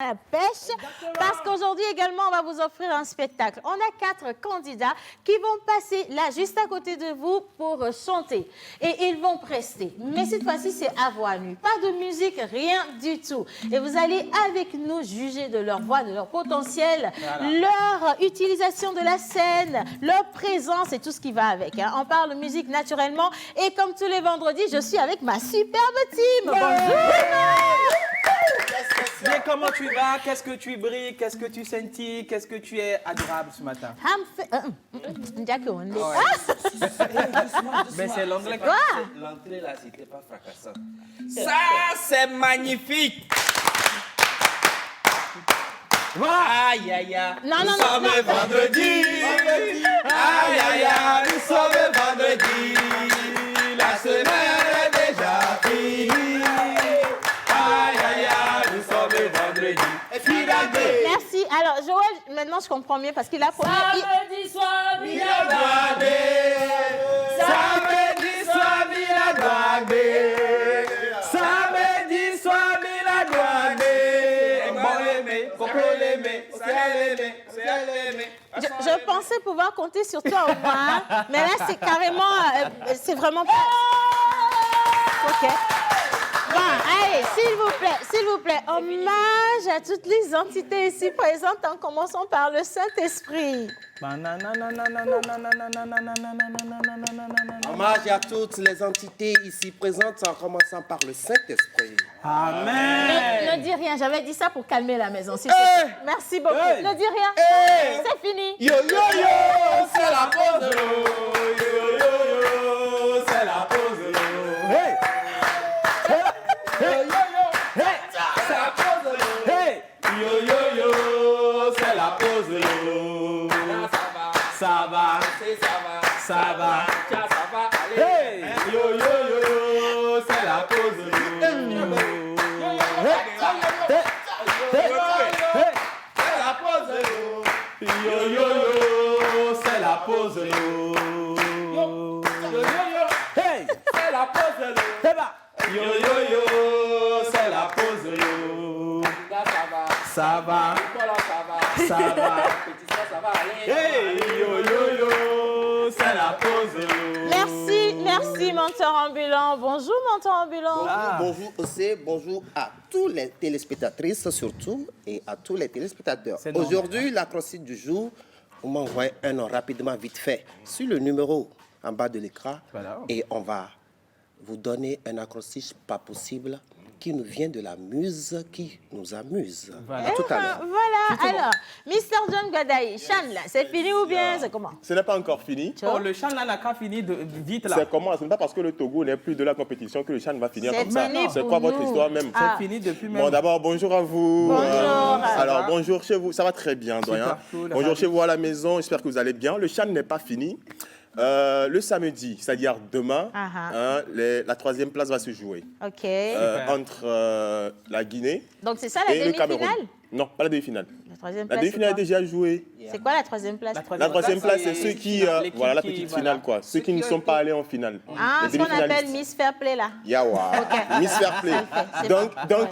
La pêche, parce qu'aujourd'hui également on va vous offrir un spectacle. On a 4 candidats qui vont passer là juste à côté de vous pour chanter et ils vont prester. Mais cette fois-ci c'est à voix nue, pas de musique, rien du tout. Et vous allez avec nous juger de leur voix, de leur potentiel, leur utilisation de la scène, leur présence et tout ce qui va avec. On parle musique naturellement et comme tous les vendredis, je suis avec ma superbe team. Bonjour. Bien, comment tu vas? Qu'est-ce que tu brilles? Qu'est-ce que tu sentis? Qu'est-ce que tu es adorable ce matin? Mais c'est l'anglais. Quoi? L'entrée là, c'était pas fracassant. Ça, c'est magnifique! Voilà! Aïe, aïe, aïe. Non, Nous non, non, sommes non. vendredi. Aïe, aïe, aïe. Nous sommes vendredi. La semaine est déjà finie. Aïe, aïe, aïe. Nous sommes vendredi. Et puis la deux. Merci. Alors, Joël, maintenant je comprends mieux parce qu'il a promis. Samedi soir, Villa Douadé. Samedi soir, Villa Douadé. Samedi soir, Villa Douadé. Bon aimé, coco l'aimé, c'est l'aimé, c'est l'aimé. Je pensais pouvoir compter sur toi au moins, mais là c'est carrément, c'est vraiment pas. Ok. Bon, allez, s'il vous plaît, hommage à toutes les entités ici présentes en commençant par le Saint-Esprit. Hommage à toutes les entités ici présentes en commençant par le Saint-Esprit. Amen! Ne dis rien, j'avais dit ça pour calmer la maison. S'il te plaît. Merci beaucoup. Ne dis rien. C'est fini. Yo yo yo, c'est la pause de l'eau. Yo yo yo, c'est la pause de l'eau. Hey! Yo yo yo, c'est la pause de l'eau. Hey! Yo yo yo, c'est la pause de l'eau. Ça va, ça va. Tiens, ça va aller. Hey! Yo yo yo, c'est la pause de l'eau. C'est la pause de l'eau. Yo yo yo, c'est la pause de l'eau. Yo yo yo, Hey! c'est la pause de l'eau. C'est va. Yo yo yo, c'est la pause de l'eau. Ça va, ça va. Hey, yo yo yo, c'est la pause de l'eau. Merci, menteur ambulant. Bonjour, menteur ambulant. Bonjour aussi, bonjour à tous les téléspectatrices surtout et à tous les téléspectateurs. C'est normal. Aujourd'hui, l'acrostiche du jour, on m'envoie un nom rapidement, vite fait, sur le numéro en bas de l'écran. Voilà. Et on va vous donner un acrostiche pas possible qui nous vient de la muse qui nous amuse. Voilà. À tout à l'heure. Voilà, alors, Mr. John Gadaï, Chan, là, c'est fini ou bien c'est comment? Ce n'est pas encore fini. Oh, le chant là n'a qu'à finir vite là. C'est comment? Ce n'est pas parce que le Togo n'est plus de la compétition que le Chan va finir C'est comme ça. fini C'est pour quoi votre nous. histoire même? Ah. C'est fini depuis même. Bon, d'abord, bonjour à vous. Bonjour. Alors, va bonjour chez vous. Ça va très bien, doyen. cool, Bonjour ravi. chez vous à la maison. J'espère que vous allez bien. Le Chan n'est pas fini. Le samedi, c'est-à-dire demain, la 3e place va se jouer Ok. entre la Guinée Donc c'est ça la et le Cameroun. demi-finale? Non, pas la demi-finale. La troisième La place, demi-finale est c'est déjà jouée. quoi? C'est quoi la troisième place? La troisième place, c'est ceux qui, voilà, la petite finale, quoi. Ceux qui ne sont pas allés en finale. Ah, Les ce qu'on appelle demi-finalistes. Miss Fair Play, là. Yawa, Ok. Miss Fair Play. C'est Donc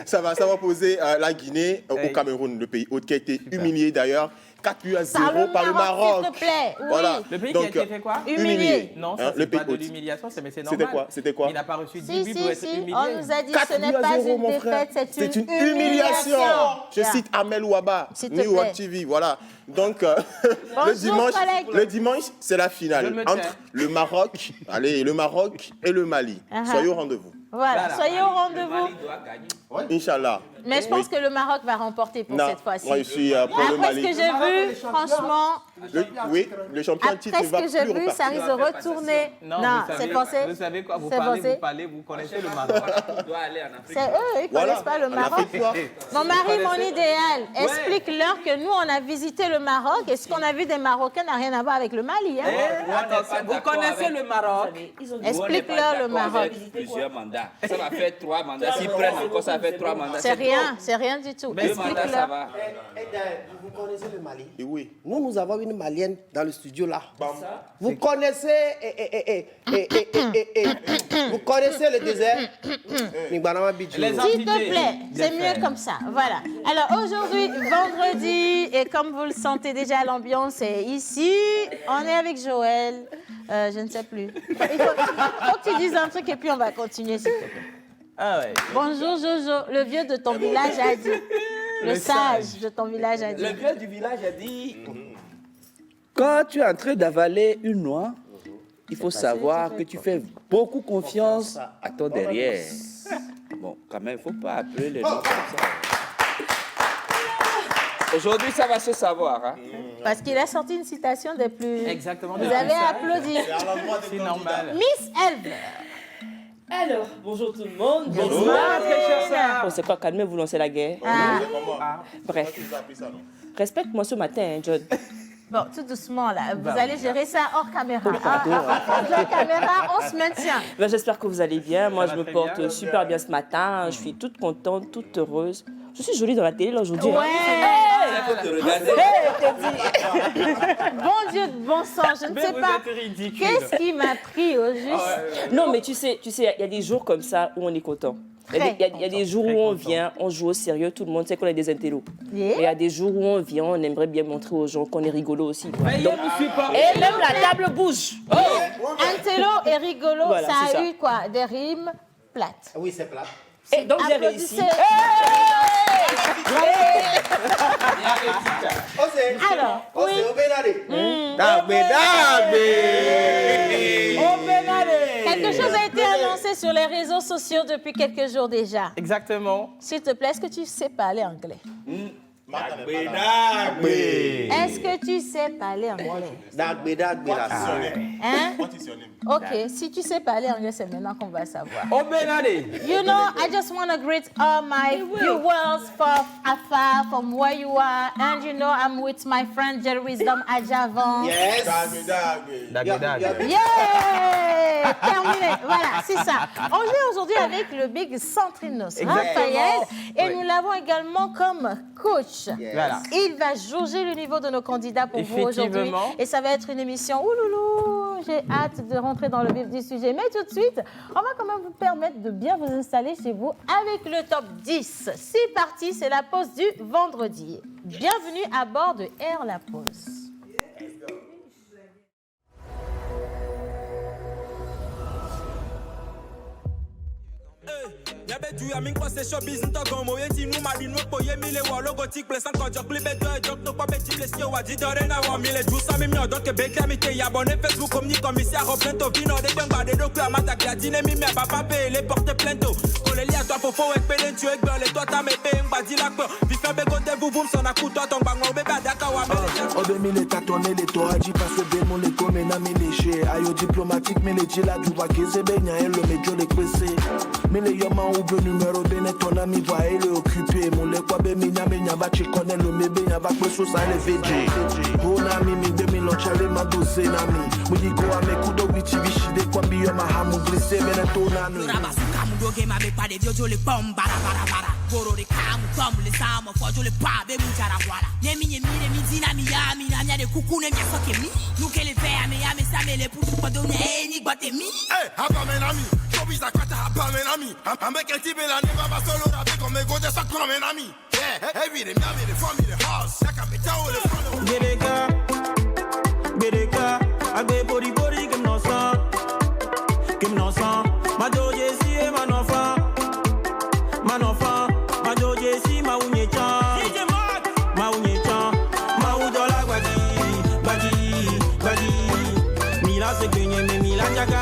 ça va poser la Guinée au Cameroun, le pays hôte qui a été humilié d'ailleurs 4-0 par le Maroc. s'il te plaît. Oui. Voilà. Le pays Donc, qui a été fait quoi? Humilié. Non, ça Hein, le c'est pas pays de hôte. l'humiliation, mais c'est normal. C'était quoi Il n'a pas reçu 10 Si, buts pour si, être si. humilié. On nous a dit que ce n'est pas 4-0, une mon frère. défaite, c'est une humiliation. Je cite Amel Ouaba, S'il te New World plaît. TV, voilà. Donc Bonjour, collègue. le dimanche, c'est la Je finale me tais. entre le Maroc, le Maroc et le Mali. Soyez au rendez-vous. Voilà, Voilà. soyez au rendez-vous. Inch'Allah. Mais je pense que le Maroc va remporter pour Non, cette fois-ci. moi je suis pour le Après ce Mali. que j'ai vu, franchement, Oui, le champion titre après ne ce va que plus j'ai vu, repartir. ça risque de retourner. Non, vous c'est savez- pensé. Vous savez quoi? Vous C'est parlez, pensé. vous connaissez le Maroc. C'est eux, ils ne connaissent pas le en Maroc. Afrique noire. Mon mari, mon connaissez? idéal, explique-leur que nous, on a visité le Maroc et ce qu'on a vu des Marocains n'a rien à voir avec le Mali. Hein? Attention, vous connaissez le Maroc? Explique-leur le Maroc. Plusieurs mandats mandats. Ça va faire 3 mandats. S'ils prennent encore, ça va faire 3 mandats. C'est rien du tout. 2 mandats, ça va. Vous connaissez le Mali? Oui. Nous avons une Malienne dans le studio là. Vous connaissez vous connaissez le désert? Les S'il te plaît, c'est mieux comme ça. Voilà. Alors aujourd'hui, vendredi, et comme vous le sentez déjà, l'ambiance est ici. On est avec Joël. Je ne sais plus. Il faut que tu dises un truc et puis on va continuer, s'il te plaît. Ah ouais. Bonjour Jojo, le vieux de ton village a dit. Le sage de ton village a dit. Le vieux du village a dit, quand tu es en train d'avaler une noix, il faut savoir que tu fais beaucoup confiance à ton derrière. Bon, quand même, il ne faut pas appeler les noms comme ça. Aujourd'hui, ça va se savoir. Hein? Parce qu'il a sorti une citation des plus... Exactement. Vous avez applaudi. C'est normal. Miss Elve. Alors, bonjour tout le monde. Bonsoir, très cher ça. On sait quoi, calmez, vous lancez la guerre. Bref, respecte-moi ce matin, hein, John. Bon, tout doucement là. Vous allez gérer ça hors caméra. Hors la caméra, on se maintient. Ben, j'espère que vous allez bien. Moi, je me très porte bien. super bien ce matin. Je suis toute contente, toute heureuse. Je suis jolie dans la télé là aujourd'hui. Ouais. Il faut te regarder. Bon Dieu de bon sang, je ne Mais sais vous pas. êtes ridicule. Qu'est-ce qui m'a pris au juste? Non, mais tu sais, il y a des jours comme ça où on est content. Il y a des jours où on vient, on joue au sérieux, tout le monde sait qu'on est des intellos. Yeah. Mais il y a des jours où on vient, on aimerait bien montrer aux gens qu'on est rigolo aussi. quoi. Veuillez Donc, vous supporter. et même la table bouge. Intello et rigolo, Voilà, ça c'est a ça. eu quoi? Des rimes plates. Oui, c'est plat. Et donc j'ai réussi. Applaudissez. Alors, oui. Quelque chose a été annoncé sur les réseaux sociaux depuis quelques jours déjà. Exactement. S'il te plaît, est-ce que tu sais parler anglais? Est-ce que tu sais parler anglais? Hein? Ok, si tu sais parler anglais, c'est maintenant qu'on va savoir. Obenade. You know, I just want to greet all my viewers from afar, from where you are. And you know, I'm with my friend Jerry Wisdom Adjavon. Yes. Yeah! Terminé. Voilà, c'est ça. On est aujourd'hui avec le Big Centrinos, Raphaël, et nous l'avons également comme coach. Voilà. Il va jauger le niveau de nos candidats pour vous aujourd'hui. Effectivement. Et ça va être une émission. Ouloulou, j'ai hâte de rentrer dans le vif du sujet. Mais tout de suite, on va quand même vous permettre de bien vous installer chez vous avec le top 10. C'est parti, c'est la pause du vendredi. Bienvenue à bord de Air La Pause. Yabe tu yamin kwa se showbiz nto gomo yenti nu mari nu po ye mile wa logo tik place en ko jok libe do jok no kwa beti bles yo wa di dore na wa mile du sa mi mi odon ke beka mi te abonné Facebook comme ni commissaire au plainte vino de benga de do kwa mata kia dine mi me papa pe les porte plainte ko le li a toi fofo ek pelen tu ek le toi ta me pe ngba di la ko vi fe be go de vous vous son aku toi ton bango be ba daka wa me Obe mile tatone le to aji passe be mon le come na mi leche ayo diplomatique mi le jila du va keze be nya elo me jo le kwese mile yo ma ou be numéro bene ton ami va ele occupé mon le kwa be mi nya va chi connaît le me be nya va kweso sa le veje mon ami mi de mi lo chale ma dose na mi mu di go ame kudo wichi bishi de kwa bi yo ma hamu glisse me na to na no doge ma be pa de jojo le pom bara bara bara goro de kamu tom le samo fojo le pa be mu jara wala nyemi dina mi ya mi na nya de kuku ne nya soke mi nu ke le fe ame ya me sa me le putu pa do ne ni gbate mi hapa men ami showbiz akwata hapa men ami ambeke tibe la ne baba solo rapi comme go de sa comme men ami hey we de mi de family the house saka me tawo le follow Bereka agbe bori bori kem no sa ma doje si e ma doje si ma unye cha ma udola gbagi mila se genye me mila jaga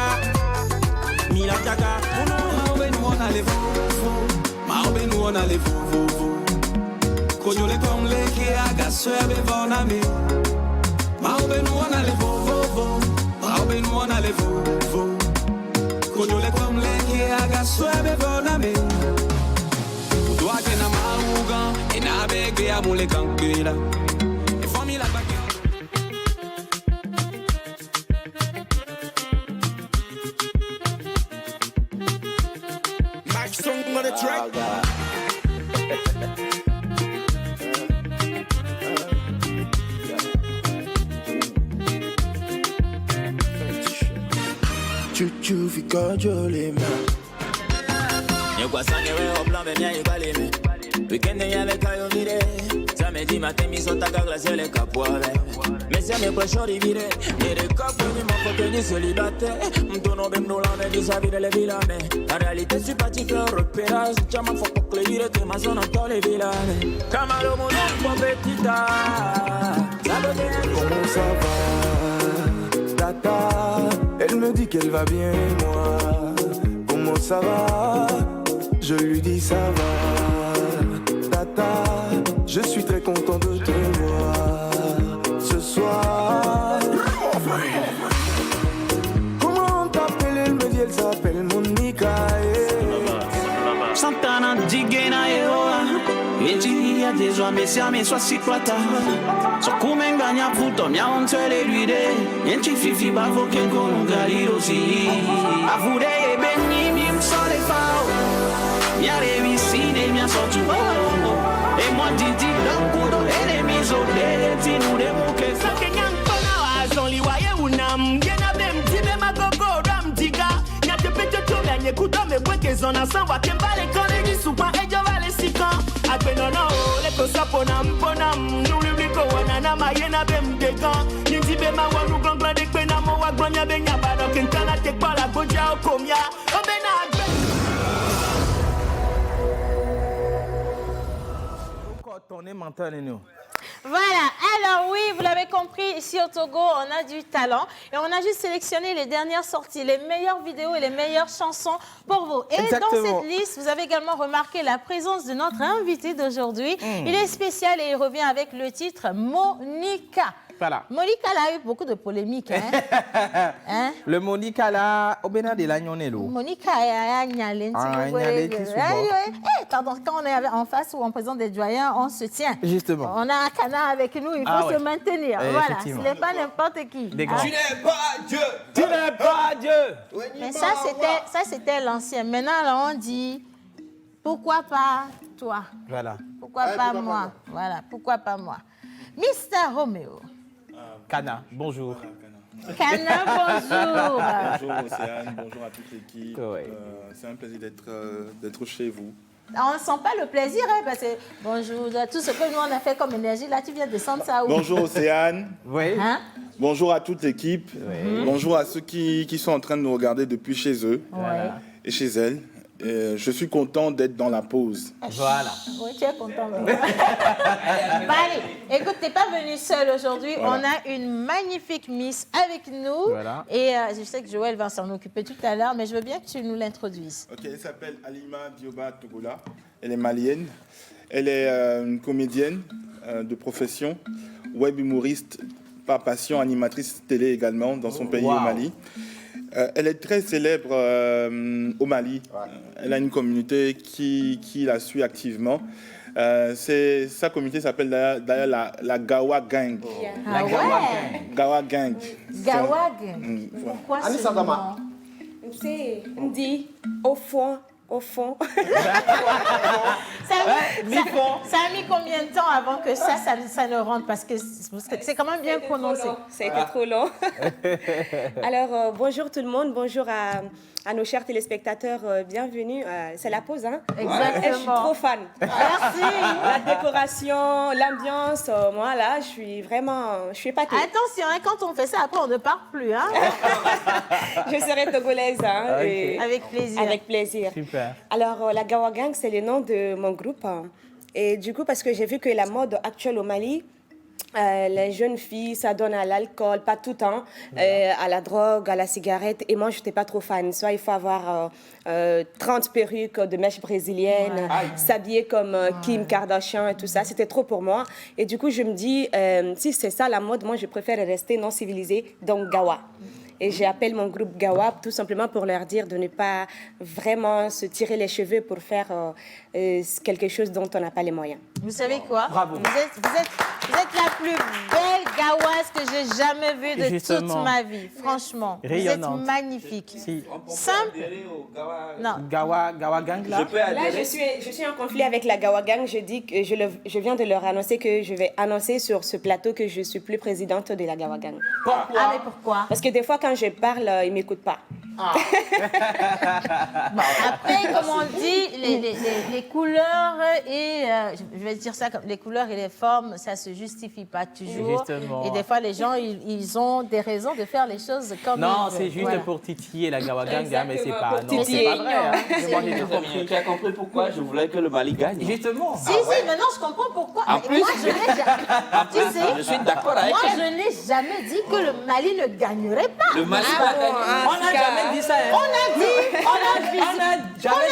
ma obe nu ona le fo kojo le kom le ke aga swebe vona me ma obe nu ona le fo kojo le kom le ke aga swebe vona me udo ake na mauga ina bege amule kankela e famila bake chuchu fika jolima. Nyekwa sanye we oplan be mia ibalime. Weekend ya le kayo vire. Samedi matin mi sotaka glacier le capoave. Mais c'est mes proches rivire. Ni de capo ni mon pote ni célibataire. M'tourne bem no lame di sa vide le vilame. En réalité je suis parti faire repérage. Chama faut pour que le te ma zone dans les villages. Camaro mon nom petita. Comment ça va, Tata? Elle me dit qu'elle va bien, moi. Comment ça va? Je lui dis ça va, Tata. Je suis très content de te voir ce soir. Comment t'appelles? Elle me dit elle s'appelle Monica. Santana digena eoa Eti ya dezoa mesia me swa sikwata So kumenganya puto mia ontele luide Yenti fifi bavo kenko nungari osi Avude e benyi mi msole fao Mia revisine mia sotu E moi didi dankudo enemi zode Tinu de muke Sake nyankona wa zoli wa ye unam Gena bem tibe magogo ram diga Nyate pecho chome anye kuto me kweke zona sanwa Kembale kone ni supa ejo vale sikan Akbe nono le kosa ponam Nuri bliko wana na mayena bem degan Ninti be ma wanu glangla dekpe na mo wa glanya be nyabado Kinkana tekpa la goja okomya Obena akbe Voilà, alors oui, vous l'avez compris, ici au Togo, on a du talent et on a juste sélectionné les dernières sorties, les meilleures vidéos et les meilleures chansons pour vous. Et dans cette liste, vous avez également remarqué la présence de notre invité d'aujourd'hui. Il est spécial et il revient avec le titre Monica. Voilà. Monica là, a eu beaucoup de polémiques. Hein? Le Monica là, au bénin de l'agnonello. Monica a nyalé. Pardon, quand on est en face ou on présente des doyens, on se tient. Justement. On a un canard avec nous, il faut se maintenir. Voilà, ce n'est pas n'importe qui. Tu n'es pas Dieu. Tu n'es pas Dieu. Mais ça, c'était l'ancien. Maintenant, là, on dit, pourquoi pas toi? Voilà. Pourquoi pas moi? Voilà, pourquoi pas moi? Mr. Romeo. Kana, bonjour. Kana, bonjour. Bonjour Océane, bonjour à toute l'équipe. C'est un plaisir d'être chez vous. On ne sent pas le plaisir, hein, parce que bonjour, tout ce que nous on a fait comme énergie, là tu viens de descendre ça où? Bonjour Océane. Oui. Hein? Bonjour à toute l'équipe. Oui. Bonjour à ceux qui sont en train de nous regarder depuis chez eux et chez elles. Je suis content d'être dans la pause. Voilà. Oui, tu es content. Allez, écoute, tu n'es pas venu seul aujourd'hui. Voilà. On a une magnifique Miss avec nous. Voilà. Et je sais que Joël va s'en occuper tout à l'heure, mais je veux bien que tu nous l'introduises. Ok, elle s'appelle Alima Dioba Togola. Elle est malienne. Elle est une comédienne de profession, web humoriste par passion, animatrice télé également dans son pays au Mali. Elle est très célèbre au Mali. Elle a une communauté qui la suit activement. Sa communauté s'appelle d'ailleurs la Gawa Gang. Ah Gawa Gang. Gawa Gang. Pourquoi ce nom? C'est dit au fond. Ça a mis combien de temps avant que ça ne rentre? Parce que c'est quand même bien prononcé. C'était trop long. Alors, bonjour tout le monde. Bonjour à nos chers téléspectateurs. Bienvenue. C'est la pause, hein? Exactement. Je suis trop fan. Merci. La décoration, l'ambiance, moi là, je suis épatée. Attention, hein, quand on fait ça, après on ne part plus. Hein? Je serai togolaise. Hein, okay. Avec plaisir. Avec plaisir. Super. Alors, la Gawa Gang, c'est le nom de mon groupe. Et du coup, parce que j'ai vu que la mode actuelle au Mali, les jeunes filles, ça donne à l'alcool, pas tout le temps, à la drogue, à la cigarette. Et moi, je n'étais pas trop fan. Soit il faut avoir 30 perruques de mèches brésiliennes, s'habiller comme Kim Kardashian et tout ça. C'était trop pour moi. Et du coup, je me dis, si c'est ça la mode, moi, je préfère rester non civilisée, donc Gawa. Et j'appelle mon groupe Gawa tout simplement pour leur dire de ne pas vraiment se tirer les cheveux pour faire quelque chose dont on n'a pas les moyens. Vous savez quoi? Bravo. Vous êtes la plus belle Gawasse que j'ai jamais vue de toute ma vie. Franchement, rayonnante. Vous êtes magnifique. Si. Simple. Non. Gawa Gang là. Là, je suis en conflit avec la Gawa Gang. Je dis que je viens de leur annoncer que je vais annoncer sur ce plateau que je suis plus présidente de la Gawa Gang. Pourquoi? Ah, mais pourquoi? Parce que des fois, quand je parle, ils ne m'écoutent pas. Après, comme on dit, les couleurs et, je vais dire ça comme les couleurs et les formes, ça se justifie pas toujours. Justement. Et des fois, les gens, ils ont des raisons de faire les choses comme Non, ils veulent. c'est juste Voilà. pour titiller la Gawaganga, mais c'est pas, pour non, c'est pas vrai. Hein. C'est Moi, j'ai tout mignon. compris. Tu as compris pourquoi je voulais que le Mali gagne? Justement. Si, si, maintenant je comprends pourquoi. En Mais plus- moi, je n'ai jamais... Tu sais, Je suis d'accord avec moi, elle. je n'ai jamais dit que le Mali ne gagnerait pas. Le Mali Ah va bon, gagner. hein, On n'a jamais dit ça. Hein. On a dit, on a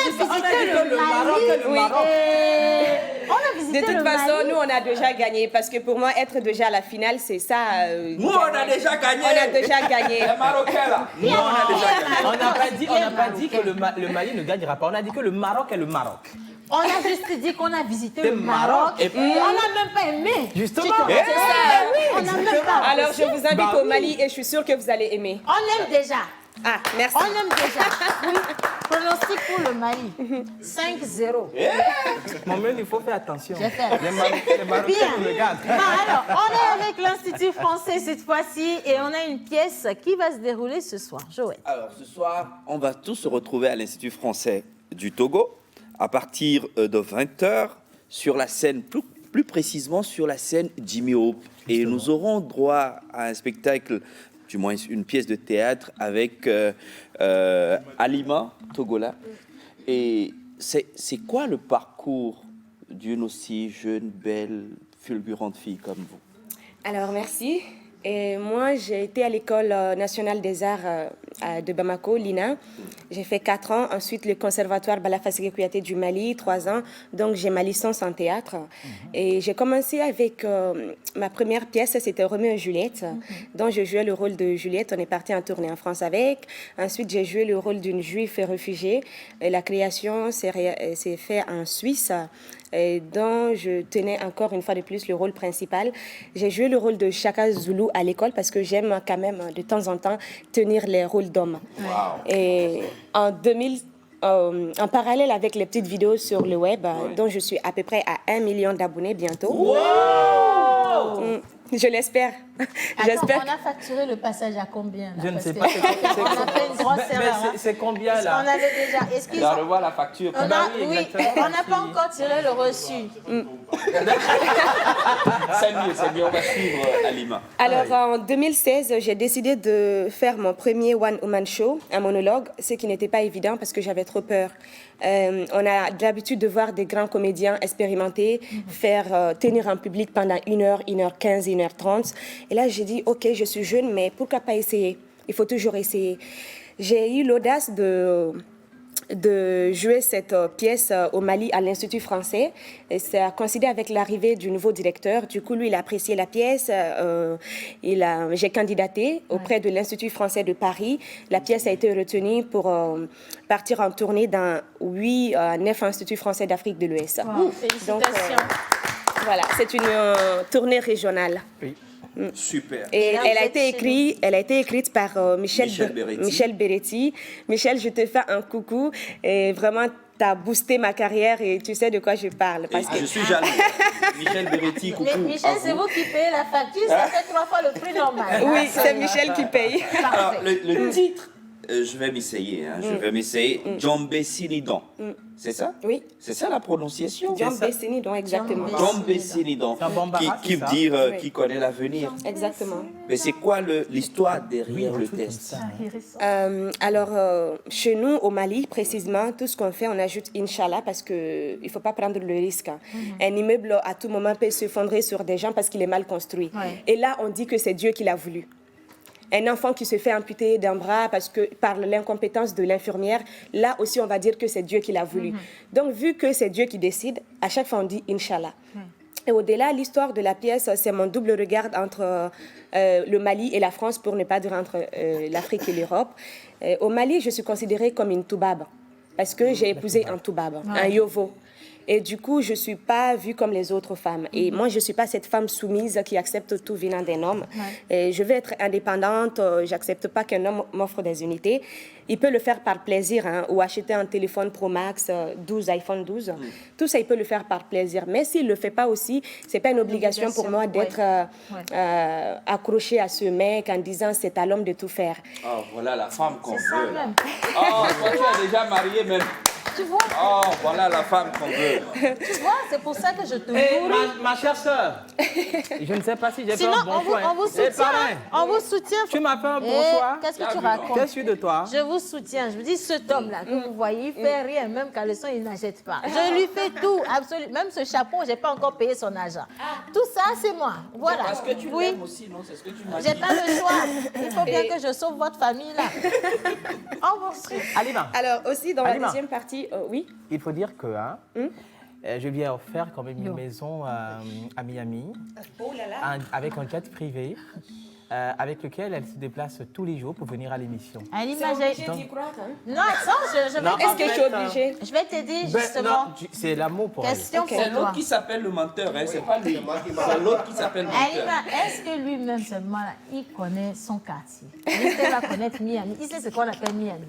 visité, que le Maroc est le Oui. Maroc. on a visité De toute le façon, Mali. nous, on a déjà gagné. Parce que pour moi, être déjà à la finale, c'est ça. Nous, on a déjà gagné. On a déjà gagné. Les Marocains, là. Nous, on a déjà gagné. On n'a pas dit que le Mali ne gagnera pas. On a dit que le Maroc est le Maroc. On a juste dit qu'on a visité Le le Maroc. Maroc. Et on n'a même pas aimé. Justement. C'est ça. Oui, on n'a même pas. Alors, je vous invite Bah au oui. Mali et je suis sûre que vous allez aimer. On aime déjà. Ah, merci. On aime déjà. Oui. Pronostic pour le Mali. 5-0. Mon mec, il faut faire attention. J'ai fait. Les Marocains Bien. nous regardent. Bon, alors, on est avec l'Institut français cette fois-ci et on a une pièce qui va se dérouler ce soir. Joël. Alors, ce soir, on va tous se retrouver à l'Institut français du Togo à partir de 20h sur la scène, plus précisément sur la scène Jimmy Hope. Et nous aurons droit à un spectacle, du moins une pièce de théâtre avec Alima Togola. Et c'est quoi le parcours d'une aussi jeune, belle, fulgurante fille comme vous? Alors, merci. Et moi, j'ai été à l'École nationale des arts de Bamako, l'INA. J'ai fait 4 ans. Ensuite, le conservatoire Balafassé Kouyaté du Mali, 3 ans. Donc, j'ai ma licence en théâtre. Et j'ai commencé avec ma première pièce, c'était Roméo et Juliette, dont je jouais le rôle de Juliette. On est parti en tournée en France avec. Ensuite, j'ai joué le rôle d'une juive réfugiée. Et la création s'est faite en Suisse, et dont je tenais encore une fois de plus le rôle principal. J'ai joué le rôle de Chaka Zulu à l'école parce que j'aime quand même de temps en temps tenir les rôles d'hommes. Et en 2000, en parallèle avec les petites vidéos sur le web, dont je suis à peu près à 1 million d'abonnés bientôt. Je l'espère. J'espère. On a facturé le passage à combien là? Je ne Parce sais que pas. On a fait une grosse erreur. hein. C'est combien Parce là? qu'on avait déjà. Est-ce qu'ils Là, ont- on revoit la facture. On a, Bah oui, oui, exactement. on n'a pas encore tiré le reçu. C'est mieux, on va suivre Alima. Alors, en 2016, j'ai décidé de faire mon premier one-woman show, un monologue, ce qui n'était pas évident parce que j'avais trop peur. On a l'habitude de voir des grands comédiens expérimentés tenir un public pendant 1h, 1h15, 1h30. Et là, j'ai dit, OK, je suis jeune, mais pourquoi pas essayer? Il faut toujours essayer. J'ai eu l'audace de jouer cette pièce au Mali à l'Institut français. Et ça a coïncidé avec l'arrivée du nouveau directeur. Du coup, lui, il a apprécié la pièce. J'ai candidaté auprès de l'Institut français de Paris. La pièce a été retenue pour partir en tournée dans 9 instituts français d'Afrique de l'Ouest. Wow, félicitations. Voilà, c'est une tournée régionale. Oui. Super. Et là, elle vous a êtes été chez elle a été écrite par Michel Beretti. Michel, je te fais un coucou. Et vraiment, tu as boosté ma carrière et tu sais de quoi je parle. Parce que... Je suis jaloux. Michel Beretti, coucou. Mais Michel, c'est vous qui payez la facture, ça fait 3 fois le prix normal. Oui, c'est Michel qui paye. Alors, le titre, je vais m'essayer. Je vais m'essayer. Djambé Sinidon. C'est ça? Oui. C'est ça la prononciation? Djambé Sinidon, exactement. Djambé Sinidon. Qui veut dire qui connaît l'avenir. Exactement. Mais c'est quoi l'histoire derrière le test? Alors, chez nous, au Mali, précisément, tout ce qu'on fait, on ajoute Inch'Allah parce qu'il ne faut pas prendre le risque. Un immeuble, à tout moment, peut s'effondrer sur des gens parce qu'il est mal construit. Et là, on dit que c'est Dieu qui l'a voulu. Un enfant qui se fait amputer d'un bras par l'incompétence de l'infirmière, là aussi, on va dire que c'est Dieu qui l'a voulu. Donc, vu que c'est Dieu qui décide, à chaque fois, on dit Inch'Allah. Et au-delà, l'histoire de la pièce, c'est mon double regard entre le Mali et la France, pour ne pas dire entre l'Afrique et l'Europe. Au Mali, je suis considérée comme une Toubab, parce que j'ai épousé un Toubab, un Yovo. Et du coup, je ne suis pas vue comme les autres femmes. Et moi, je ne suis pas cette femme soumise qui accepte tout venant d'un homme. Et je veux être indépendante. Je n'accepte pas qu'un homme m'offre des unités. Il peut le faire par plaisir, hein, ou acheter un téléphone Pro Max, 12, iPhone 12. Tout ça, il peut le faire par plaisir. Mais s'il ne le fait pas aussi, ce n'est pas une obligation pour moi d'être accrochée à ce mec en disant c'est à l'homme de tout faire. Oh, voilà la femme qu'on veut. C'est ça même. Oh, toi, tu es déjà mariée même. Tu vois? Oh, voilà la femme qu'on veut. Tu vois, c'est pour ça que je te Et nourris. ma chère sœur, je ne sais pas si j'ai fait Sinon, un bon choix. on vous Eh, soutient. pareil. On vous soutient. Tu m'as fait un bon Eh, choix. Qu'est-ce que tu racontes? Je suis de toi. Je vous soutiens. Je vous dis, cet homme-là que vous voyez, il fait rien. Même quand le son, il n'achète pas. Je lui fais tout, absolument. Même ce chapeau, je n'ai pas encore payé son argent. Tout ça, c'est moi. Voilà. Parce que tu l'aimes aussi, non? C'est ce que tu m'as dit. J'ai pas le choix. Il faut bien que je sauve votre famille, là. Au revoir. Alima. Alors, aussi, dans Alima. la deuxième partie, oui. Il faut dire que je lui ai offert quand même une maison à Miami avec un jet privé avec lequel elle se déplace tous les jours pour venir à l'émission. Alima, d'y croire, hein? Non, attends, je vais Non, Est-ce que je suis obligée? Je vais t'aider, Ben, justement. non, c'est l'amour pour elle. Question Ok. pour C'est l'autre toi. qui s'appelle le menteur, hein? C'est pas lui. C'est l'autre qui s'appelle le menteur. Alima, est-ce que lui-même seulement, là, il connaît son quartier? Est-ce qu'il va connaître Miami? Il sait ce qu'on appelle Miami.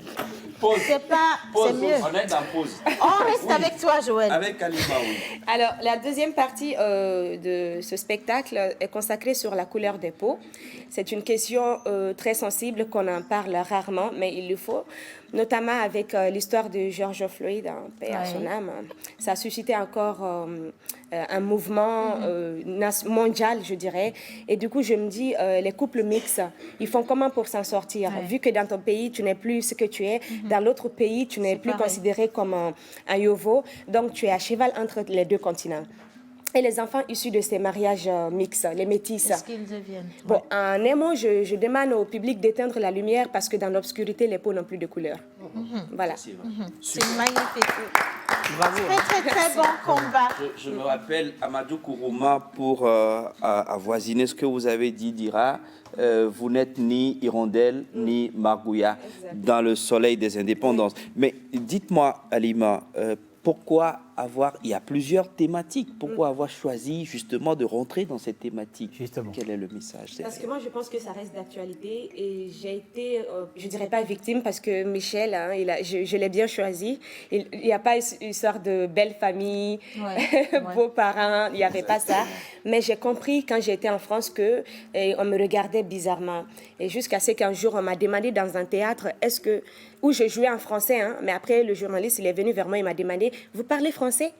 Pause. C'est pas... Pause. C'est mieux. On est dans pause. On reste avec toi, Joël. Avec Alima, oui. Alors, la deuxième partie de ce spectacle est consacrée sur la couleur des peaux. C'est une question très sensible qu'on en parle rarement, mais il le faut, notamment avec l'histoire de George Floyd, paix à son âme. Ça a suscité encore un mouvement mondial, je dirais. Et du coup, je me dis, les couples mixtes, ils font comment pour s'en sortir? Vu que dans ton pays, tu n'es plus ce que tu es, dans l'autre pays, tu n'es plus considéré comme un yovo, donc tu es à cheval entre les deux continents. Et les enfants issus de ces mariages mixtes, les métis. Qu'est-ce qu'ils deviennent? Bon, en un mot, je demande au public d'éteindre la lumière parce que dans l'obscurité, les peaux n'ont plus de couleur. Voilà. C'est magnifique. Bravo. Très, très, très bon combat. Je me rappelle, Amadou Kourouma, pour avoisiner ce que vous avez dit, dira vous n'êtes ni Hirondelle ni Margouya dans le soleil des indépendances. Mais dites-moi, Alima, pourquoi il y a plusieurs thématiques, pourquoi avoir choisi justement de rentrer dans cette thématique? Justement. Quel est le message? Parce que moi, je pense que ça reste d'actualité et j'ai été, je ne dirais pas victime parce que Michel, hein, je l'ai bien choisi. Il n'y a pas une sorte de belle famille, beaux parents, il n'y avait pas ça. Mais j'ai compris quand j'étais en France qu'on me regardait bizarrement. Et jusqu'à ce qu'un jour, on m'a demandé dans un théâtre, où je jouais en français, hein, mais après, le journaliste, il est venu vers moi, il m'a demandé, vous parlez français?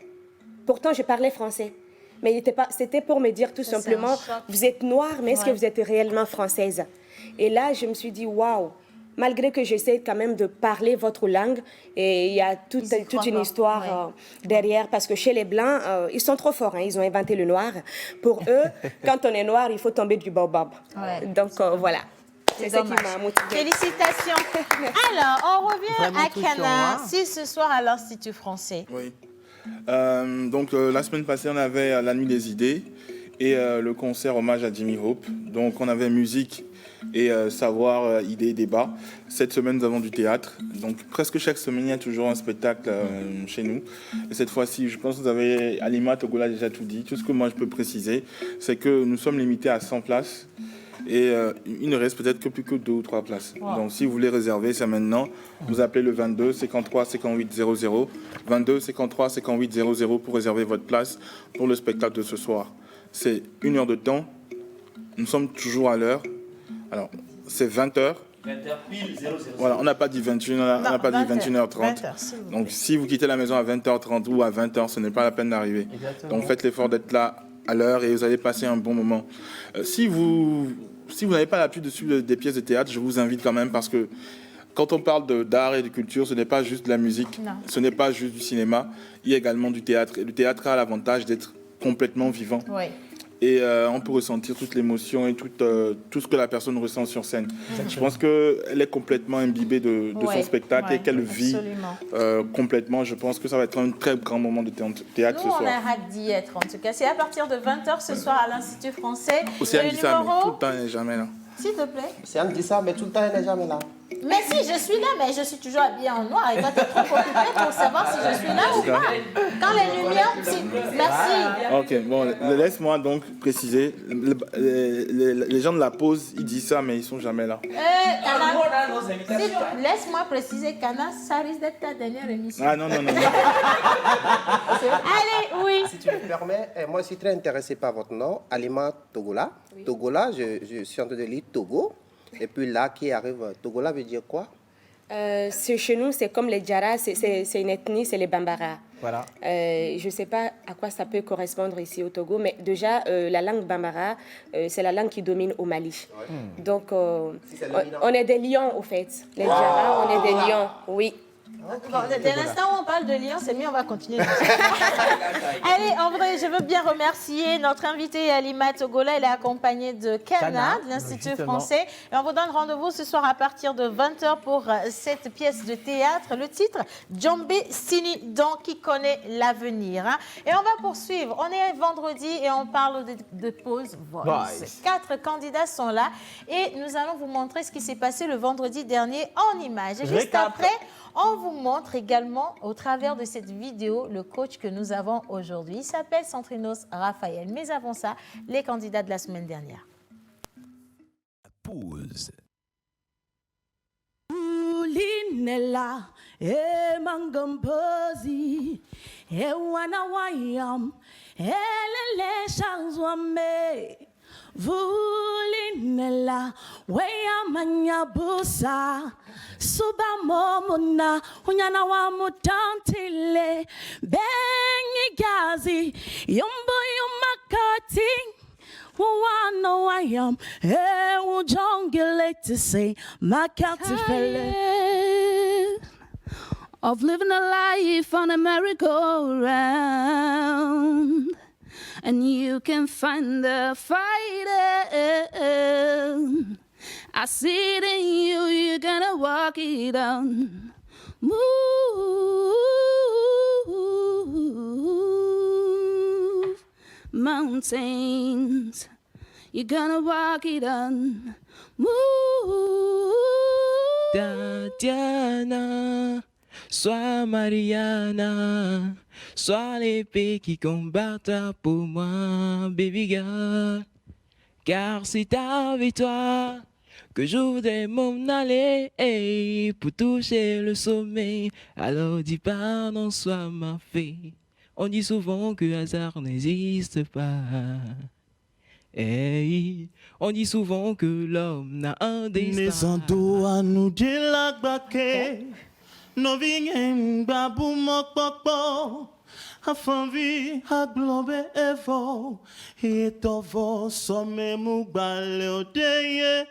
Pourtant, je parlais français. Mais c'était pour me dire tout simplement, vous êtes noire, mais est-ce que vous êtes réellement française? Et là, je me suis dit, waouh, malgré que j'essaie quand même de parler votre langue, et il y a toute une histoire derrière, parce que chez les Blancs, ils sont trop forts, hein, ils ont inventé le noir. Pour eux, quand on est noir, il faut tomber du baobab. Donc, voilà. C'est ça qui m'a motivée. Félicitations. Alors, on revient Vraiment à touchant, Cana, hein. si ce soir à l'Institut français. Oui. Donc la semaine passée, on avait la Nuit des idées et le concert hommage à Jimmy Hope. Donc on avait musique et savoir, idées, débats. Cette semaine, nous avons du théâtre. Donc presque chaque semaine, il y a toujours un spectacle chez nous. Et cette fois-ci, je pense que vous avez, Alima Togola a déjà tout dit. Tout ce que moi je peux préciser, c'est que nous sommes limités à 100 places. Et il ne reste peut-être que plus que 2 ou 3 places. Wow. Donc si vous voulez réserver, c'est maintenant. Vous appelez le 22 53 58 00. 22 53 58 00 pour réserver votre place pour le spectacle de ce soir. C'est 1 heure de temps. Nous sommes toujours à l'heure. Alors, c'est 20h. 20h pile 00. Voilà, on n'a pas dit 21h, on n'a pas dit 21h30. Donc si vous quittez la maison à 20h30 ou à 20h, ce n'est pas la peine d'arriver. Donc faites l'effort d'être là à l'heure et vous allez passer un bon moment. Si vous n'avez pas l'habitude de suivre des pièces de théâtre, je vous invite quand même parce que quand on parle d'art et de culture, ce n'est pas juste de la musique, ce n'est pas juste du cinéma, il y a également du théâtre. Et le théâtre a l'avantage d'être complètement vivant. Oui. Et on peut ressentir toute l'émotion et tout ce que la personne ressent sur scène. Exactement. Je pense qu'elle est complètement imbibée de son spectacle et qu'elle vit complètement. Je pense que ça va être un très grand moment de théâtre Nous, ce on soir. a hâte d'y être, en tout cas. C'est à partir de 20h ce soir à l'Institut français. Océane Le dit ça, mais tout numéro, le temps, elle n'est jamais là. s'il te plaît. Océane dit ça, mais tout le temps, elle n'est jamais là. Mais si, je suis là, mais je suis toujours habillée en noir. Et toi, tu es trop occupée pour savoir si je suis là ou pas. Quand les lumières... Merci. Ok, bon, laisse-moi donc préciser. Les gens de la pause, ils disent ça, mais ils sont jamais là. Laisse-moi préciser, Kana, ça risque d'être ta dernière émission. Ah non. Allez, oui. Si tu me permets, moi je suis très intéressé par votre nom, Alima Togola. Oui. Togola, je suis en train de lire Togo. Et puis là, qui arrive, Togola veut dire quoi? Chez nous, c'est comme les Djara, c'est une ethnie, c'est les Bambara. Voilà. Je ne sais pas à quoi ça peut correspondre ici au Togo, mais déjà, la langue Bambara, c'est la langue qui domine au Mali. Ouais. Donc, on est des lions, au fait. Les Djara, on est des lions, oui. Bon, dès l'instant où on parle de Lyon, c'est mieux, on va continuer. Allez, en vrai, je veux bien remercier notre invitée Alima Togola. Elle est accompagnée de Kana, de l'Institut français. Et on vous donne rendez-vous ce soir à partir de 20h pour cette pièce de théâtre. Le titre, Djombe Sini Don, qui connaît l'avenir. Hein. Et on va poursuivre. On est vendredi et on parle de Pause Voice. 4 candidats sont là et nous allons vous montrer ce qui s'est passé le vendredi dernier en images. Et juste après, on vous montre également, au travers de cette vidéo, le coach que nous avons aujourd'hui. Il s'appelle Centrinos Raphaël. Mais avant ça, les candidats de la semaine dernière. Pause. Ulinela e mangombozi e wana wayam elele shazwame Vulinela weyamanya busa suba momuna unyana wa mutantile bengi gazi yumbo yumakati wano wayam e ujongile to say makati fele of living a life on a merry-go-round. And you can find the fighter. I see it in you, you're gonna walk it on. Move mountains, you're gonna walk it on. Move. Tatiana, sois Mariana, sois l'épée qui combattra pour moi, baby girl. Car c'est avec toi que je voudrais m'en aller pour toucher le sommet. Alors dis pardon, sois ma fée. On dit souvent que le hasard n'existe pas. Hey, on dit souvent que l'homme n'a un destin. Nesando anu dilagbaké, novingen babu mokpokpo, afanvi aglobe evo, etovo some mugbale odeye,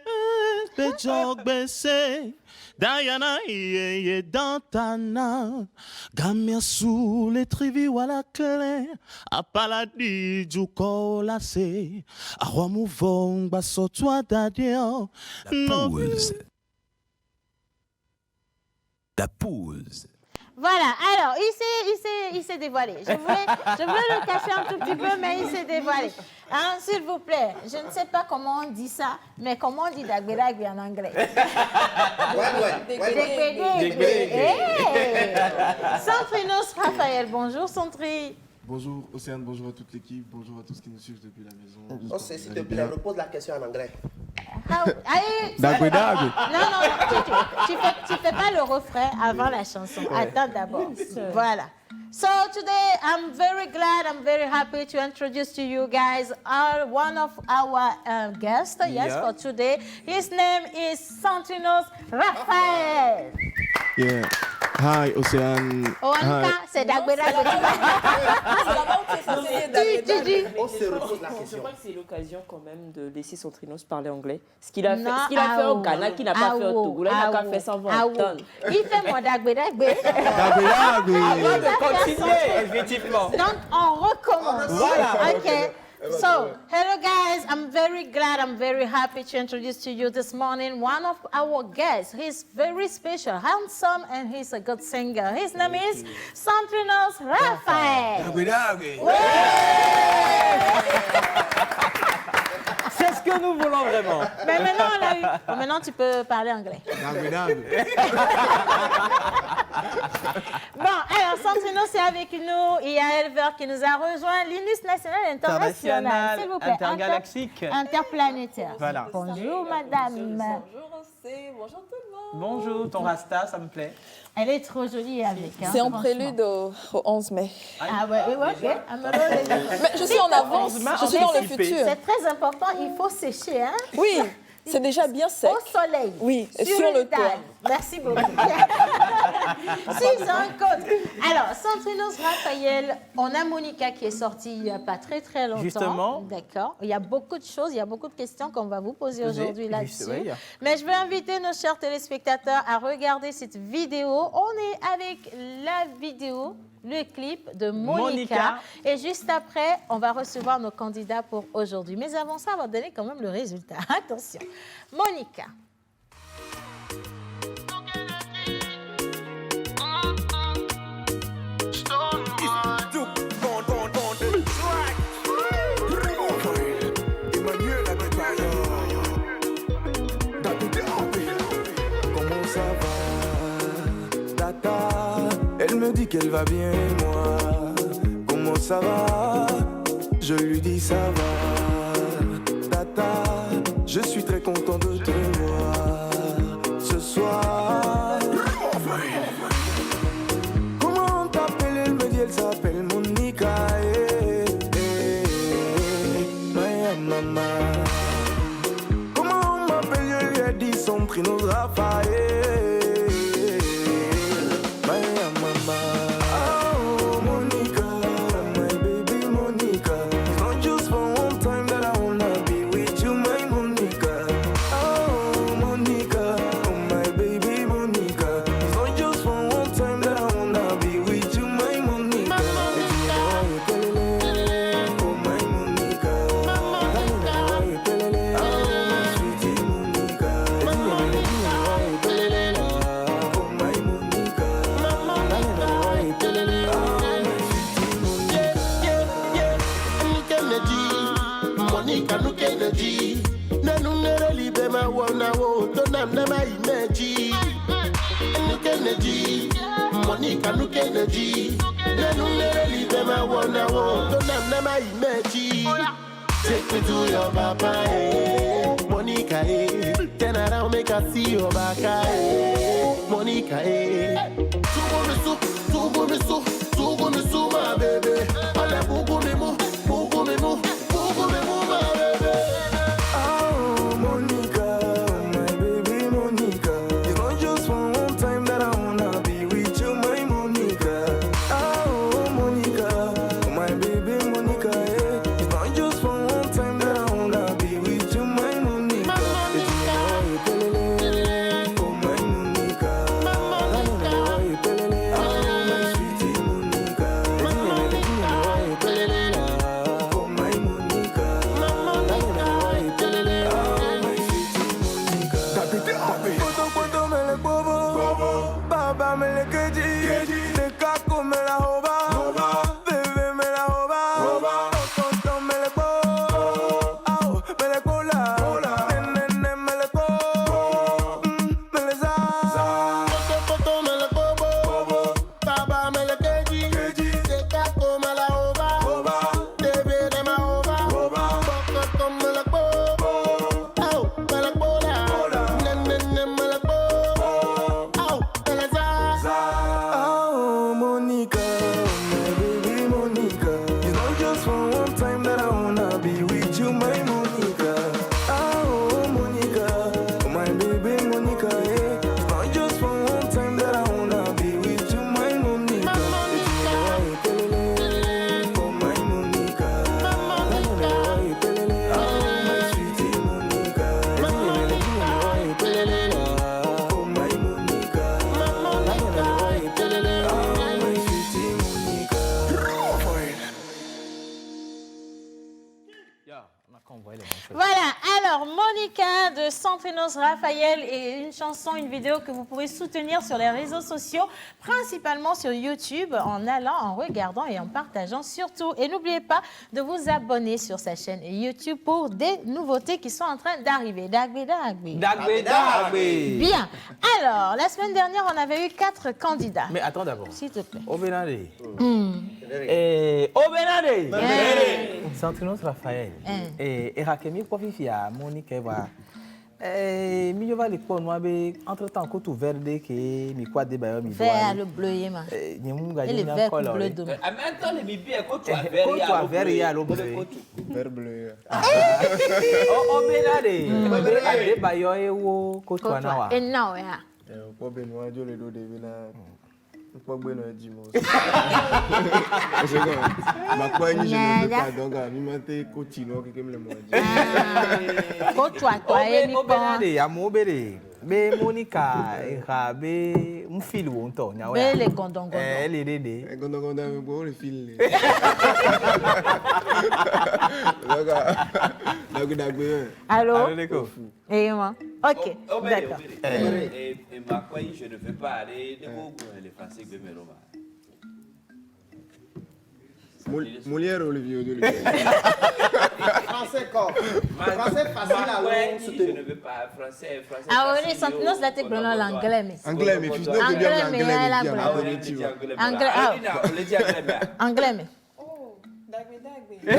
bejogbese. Diana yeye dantana Gamia sous les trivi wala clé A paladi du colase A roi mouvant basso toi d'adio. La pause. La pause. Voilà, alors, il s'est dévoilé. Je voulais le cacher un tout petit peu, mais il s'est dévoilé. Hein, s'il vous plaît, je ne sais pas comment on dit ça, mais comment on dit dagberagbe en anglais? Centrinos Raphaël, bonjour Centri. Bonjour Océane, bonjour à toute l'équipe, bonjour à tous qui nous suivent depuis la maison. Oh, s'il te plaît, repose la question en anglais. Non, tu fais pas le refrain avant la chanson. Attends d'abord. Voilà. So today, I'm very glad, I'm very happy to introduce to you guys one of our guests, yes, for today. His name is Centrinos Raphaël. Yeah. Hi, Océane. Oanka, c'est Dagberagbe. Je crois que c'est l'occasion quand même de laisser Centrinos parler anglais. Ce qu'il a fait au Ghana, qu'il n'a pas fait au Togo, là, il n'a qu'à faire sans voir. Il fait mon Dagberagbe. Avant de continuer, effectivement. Donc, on recommence. Voilà. OK. So, hello guys, I'm very glad, I'm very happy to introduce to you this morning one of our guests. He's very special, handsome, and he's a good singer. His name is Centrinos Raphaël. C'est ce que que nous voulons vraiment. Mais maintenant, on l'a eu. Bon, maintenant, tu peux parler anglais. Bon, alors, Sandrino, c'est avec nous. Il y a Elver qui nous a rejoint. L'Indus national international, s'il vous plaît. Intergalactique. Interplanétaire. Voilà. Bonjour, madame. Bonjour, bonjour tout le monde. Bonjour, ton rasta, ça me plaît. Elle est trop jolie avec. Hein, c'est en prélude au 11 mai. Ah ouais, ok. Mais je suis en avance, je suis dans le futur. C'est très important, il faut sécher. Hein? Oui, c'est déjà bien sec. Au soleil. Oui, sur le toit. Merci beaucoup. Si, c'est un code. Alors, Sandrinos Raphaël, on a Monica qui est sortie il n'y a pas très très longtemps. Justement. D'accord. Il y a beaucoup de choses, il y a beaucoup de questions qu'on va vous poser aujourd'hui là-dessus. Oui. Mais je vais inviter nos chers téléspectateurs à regarder cette vidéo. On est avec la vidéo, le clip de Monica. Et juste après, on va recevoir nos candidats pour aujourd'hui. Mais avant ça, on va donner quand même le résultat. Attention. Monica. Elle me dit qu'elle va bien et moi, comment ça va? Je lui dis ça va. Tata, je suis très content de te voir ce soir. Comment t'appelles? Elle me dit elle s'appelle Monica. Mama. Comment on m'appelle? Je lui ai dit son prénom Raphaël. Monica no Kennedy. Take me to your papa, eh. Monica, eh. Turn around, make I see your back, eh. Monica, eh. Tugu, my baby. All bugu me mo, my baby. Oh, Monica, my baby Monica. It's not just for one time that I wanna be with you, my Monica. Oh, Monica, my baby Monica, eh. It's not just for one time that I wanna be with you, my Monica. Oh, my Monica. Oh, my sweetie Monica. Voilà, alors Monica de Centrinos Raphaël et une chanson, une vidéo que vous pourrez soutenir sur les réseaux sociaux, principalement sur YouTube, en allant, en regardant et en partageant surtout. Et n'oubliez pas de vous abonner sur sa chaîne YouTube pour des nouveautés qui sont en train d'arriver. Dagbe. Bien, alors, la semaine dernière, on avait eu 4 candidats. Mais attends d'abord. S'il te plaît. Obenade. Centrinos Raphaël. Et Rakemi Profifia, Monique, voilà. Mi va les points noirs, entre-temps, quand tu verde, qui mi quoi débat, mi vert, le bleu, et le vert, le bleu de moi. Maintenant, les mi bien, quand tu as vert, il y a le bleu. Vert bleu. Oh, Benade. Ade bayo e wo ko to anawa. Et non, yeah. Ko Benoît Dio le do de na. Ko Benoît Dimo. Ma quoi ni je ne veux pas donc mi mate ko tino ke me le mo. Ko to e mi Benade amobere. Be Monica ha be mfili wo nto nya wa. Be le gondongondo. Le dede. Gondongondo me bo le fil. Allô? Et moi? Ok, d'accord. Et ma quoi, je ne veux pas aller de beaucoup les Français de Méloma. Molière Olivier de Français quoi? Français facile à l'eau. Je ne veux pas français. Ah oui, Centrinos la tête blanche l'anglais mais. Anglais mais fils anglais mais. Vous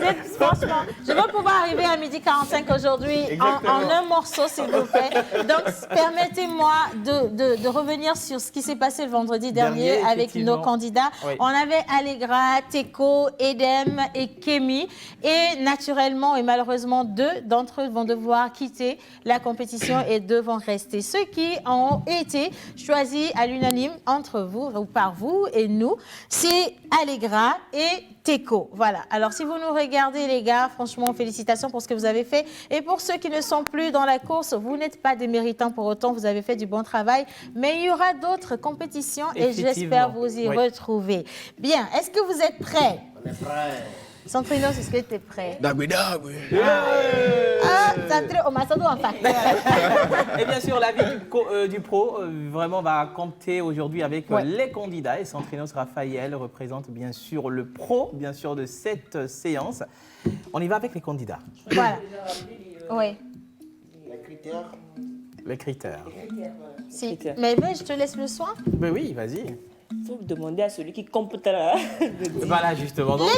êtes franchement, je veux pouvoir arriver à 12h45 aujourd'hui en un morceau, s'il vous plaît. Donc, permettez-moi de revenir sur ce qui s'est passé le vendredi dernier avec nos candidats. Oui. On avait Allegra, Teko, Edem et Kemi. Et naturellement et malheureusement, 2 d'entre eux vont devoir quitter la compétition et 2 vont rester. Ceux qui ont été choisis à l'unanime entre vous ou par vous et nous, c'est Allegra et Teko. Voilà. Alors, si vous nous regardez, les gars, franchement, félicitations pour ce que vous avez fait. Et pour ceux qui ne sont plus dans la course, vous n'êtes pas des méritants pour autant. Vous avez fait du bon travail. Mais il y aura d'autres compétitions et j'espère vous y retrouver. Bien. Est-ce que vous êtes prêts? On est prêts. Centrinos, est-ce que tu es prêt? Et bien sûr, la vie du pro vraiment va compter aujourd'hui avec les candidats. Et Centrinos Raphaël représente bien sûr le pro, bien sûr, de cette séance. On y va avec les candidats. Voilà. Oui. Les critères. Les critères. Si. Mais je te laisse le soin. Ben oui, vas-y. Il faut demander à celui qui compte là. Voilà, justement. Donc,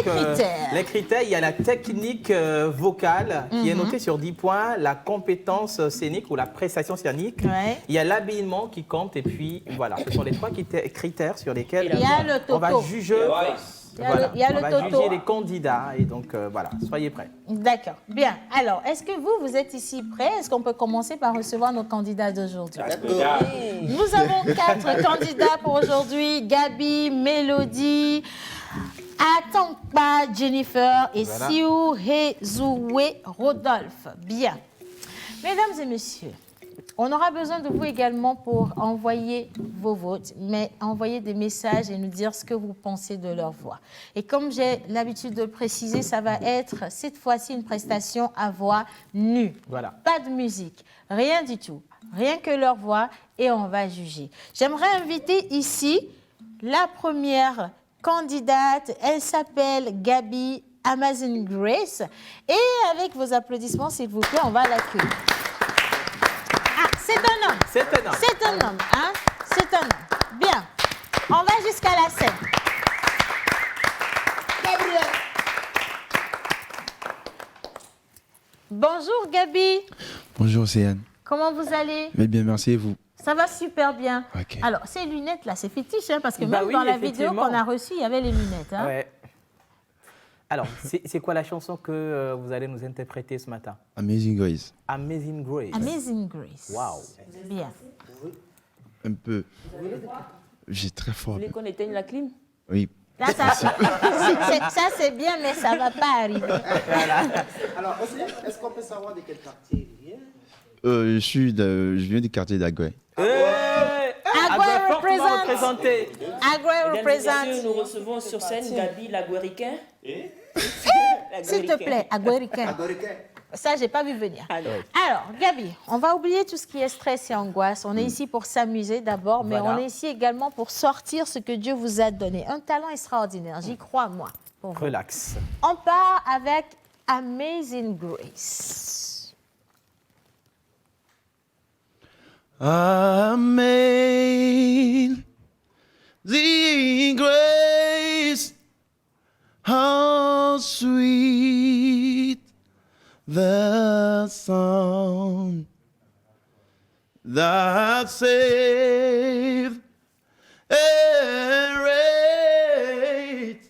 les critères, il y a la technique vocale qui est notée sur 10 points, la compétence scénique ou la prestation scénique. Il y a l'habillement qui compte et puis voilà, ce sont les 3 critères sur lesquels on va juger. On va juger les candidats et donc voilà, soyez prêts. D'accord, bien. Alors, est-ce que vous êtes ici prêts? Est-ce qu'on peut commencer par recevoir nos candidats d'aujourd'hui? Nous avons 4 candidats pour aujourd'hui. Gabi, Mélodie, Atankpa, Jennifer et Siou Hezoué Rodolphe. Bien. Mesdames et messieurs, on aura besoin de vous également pour envoyer vos votes, mais envoyer des messages et nous dire ce que vous pensez de leur voix. Et comme j'ai l'habitude de le préciser, ça va être cette fois-ci une prestation à voix nue. Voilà. Pas de musique, rien du tout. Rien que leur voix et on va juger. J'aimerais inviter ici la première candidate. Elle s'appelle Gabi Amazing Grace. Et avec vos applaudissements, s'il vous plaît, on va l'accueillir. C'est un homme. C'est un homme. C'est un homme, hein? C'est un homme. Bien. On va jusqu'à la scène. Gabriel. Bonjour Gabi. Bonjour Océane. Comment vous allez? Mais bien, merci et vous? Ça va super bien. Okay. Alors, ces lunettes là, c'est fétiche, hein, parce que même dans la vidéo qu'on a reçue, il y avait les lunettes. Hein? Ouais. Alors, c'est quoi la chanson que vous allez nous interpréter ce matin? Amazing Grace. Amazing Grace. Amazing Grace. Waouh. Bien. Un peu. J'ai très fort. Vous voulez qu'on éteigne la clim? Oui. Là, ça c'est bien, mais ça ne va pas arriver. Voilà. Alors, est-ce qu'on peut savoir de quel quartier il vient? Je viens du quartier d'Agoué. Agoué représenté. Agoué représente. Nous recevons sur scène Gabi l'Agouéricain. S'il te plaît, Aguéricain. Ça, j'ai pas vu venir. Alors, Gabi, on va oublier tout ce qui est stress et angoisse. On est ici pour s'amuser d'abord, mais on est ici également pour sortir ce que Dieu vous a donné. Un talent extraordinaire, j'y crois, moi. Relax. On part avec Amazing Grace. Amazing grace, how sweet the sound that saved a wretch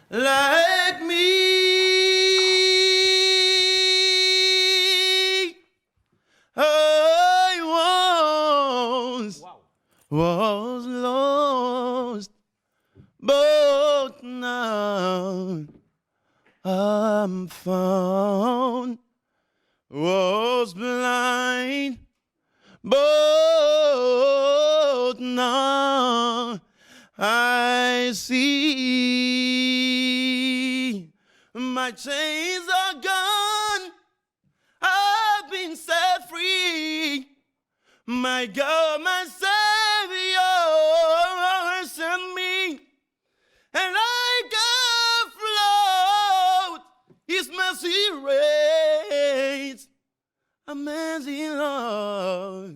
like me. I once was lost, but now I'm found. Was blind, but now I see. My chains are gone, I've been set free. My God, my Savior sent me, and like a float, His mercy reigns. Amazing love,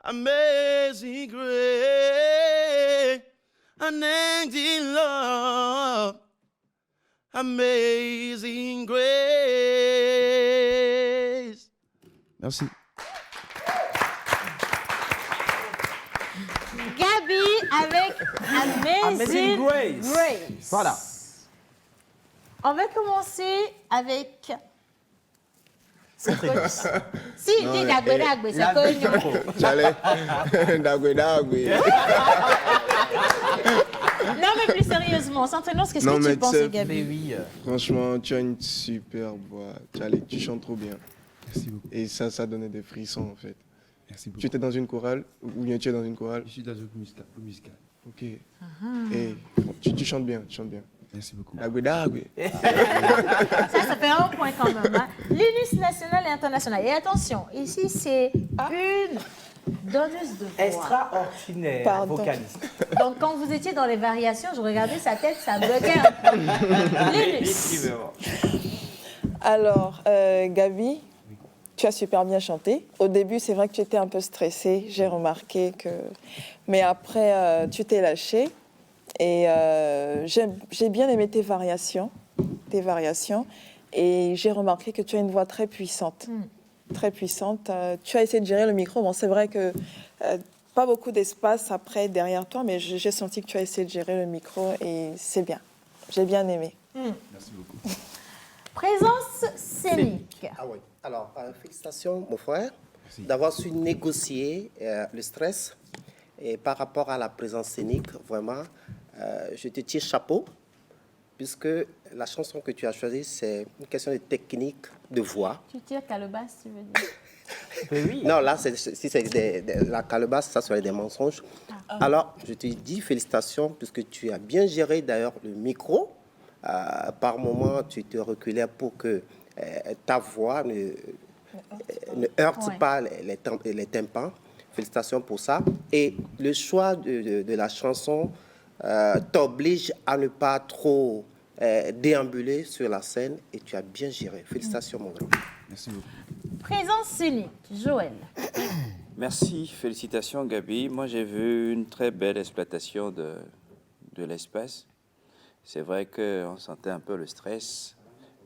amazing grace, amazing love, amazing grace. Merci. Gabi avec Amazing Grace. Voilà. On va commencer avec... Si, dis Dagwe, c'est connu. J'allais. Dagwe. Non, mais plus sérieusement, s'entraînons, qu'est-ce que tu penses, Gabi? Franchement, tu as une super voix. Tu chantes trop bien. Merci beaucoup. Et ça donnait des frissons, en fait. Merci beaucoup. Tu étais dans une chorale ou bien tu es dans une chorale? Je suis dans une musicale. Ok. Et tu chantes bien, Merci beaucoup. Dagwe. Ça fait un point quand même. Hein. L'UNIS nationale et internationale. Et attention, ici, c'est une donneuse de voix. Extraordinaire, vocaliste. Donc, quand vous étiez dans les variations, je regardais sa tête, ça bloquait un peu. L'UNIS. Alors, Gabi, tu as super bien chanté. Au début, c'est vrai que tu étais un peu stressée. J'ai remarqué que... Mais après, tu t'es lâchée. Et j'ai bien aimé tes variations. Et j'ai remarqué que tu as une voix très puissante. Très puissante. Tu as essayé de gérer le micro. Bon, c'est vrai que pas beaucoup d'espace après derrière toi, mais j'ai senti que tu as essayé de gérer le micro et c'est bien. J'ai bien aimé. Merci beaucoup. Présence scénique. Ah oui. Alors, félicitations, mon frère, d'avoir su négocier le stress. Et par rapport à la présence scénique, vraiment, je te tire chapeau, puisque la chanson que tu as choisie, c'est une question de technique de voix. Tu tires calebasse, tu veux dire? Oui. Non, là, si c'est la calebasse, ça serait des mensonges. Alors, je te dis félicitations, puisque tu as bien géré d'ailleurs le micro. Par moment, tu te reculais pour que ta voix ne heurte pas les tympans. Félicitations pour ça. Et le choix de la chanson t'oblige à ne pas trop déambuler sur la scène et tu as bien géré. Félicitations, mon grand. Merci beaucoup. Présence scénique, Joël. Merci, félicitations, Gabi. Moi, j'ai vu une très belle exploitation de l'espace. C'est vrai qu'on sentait un peu le stress,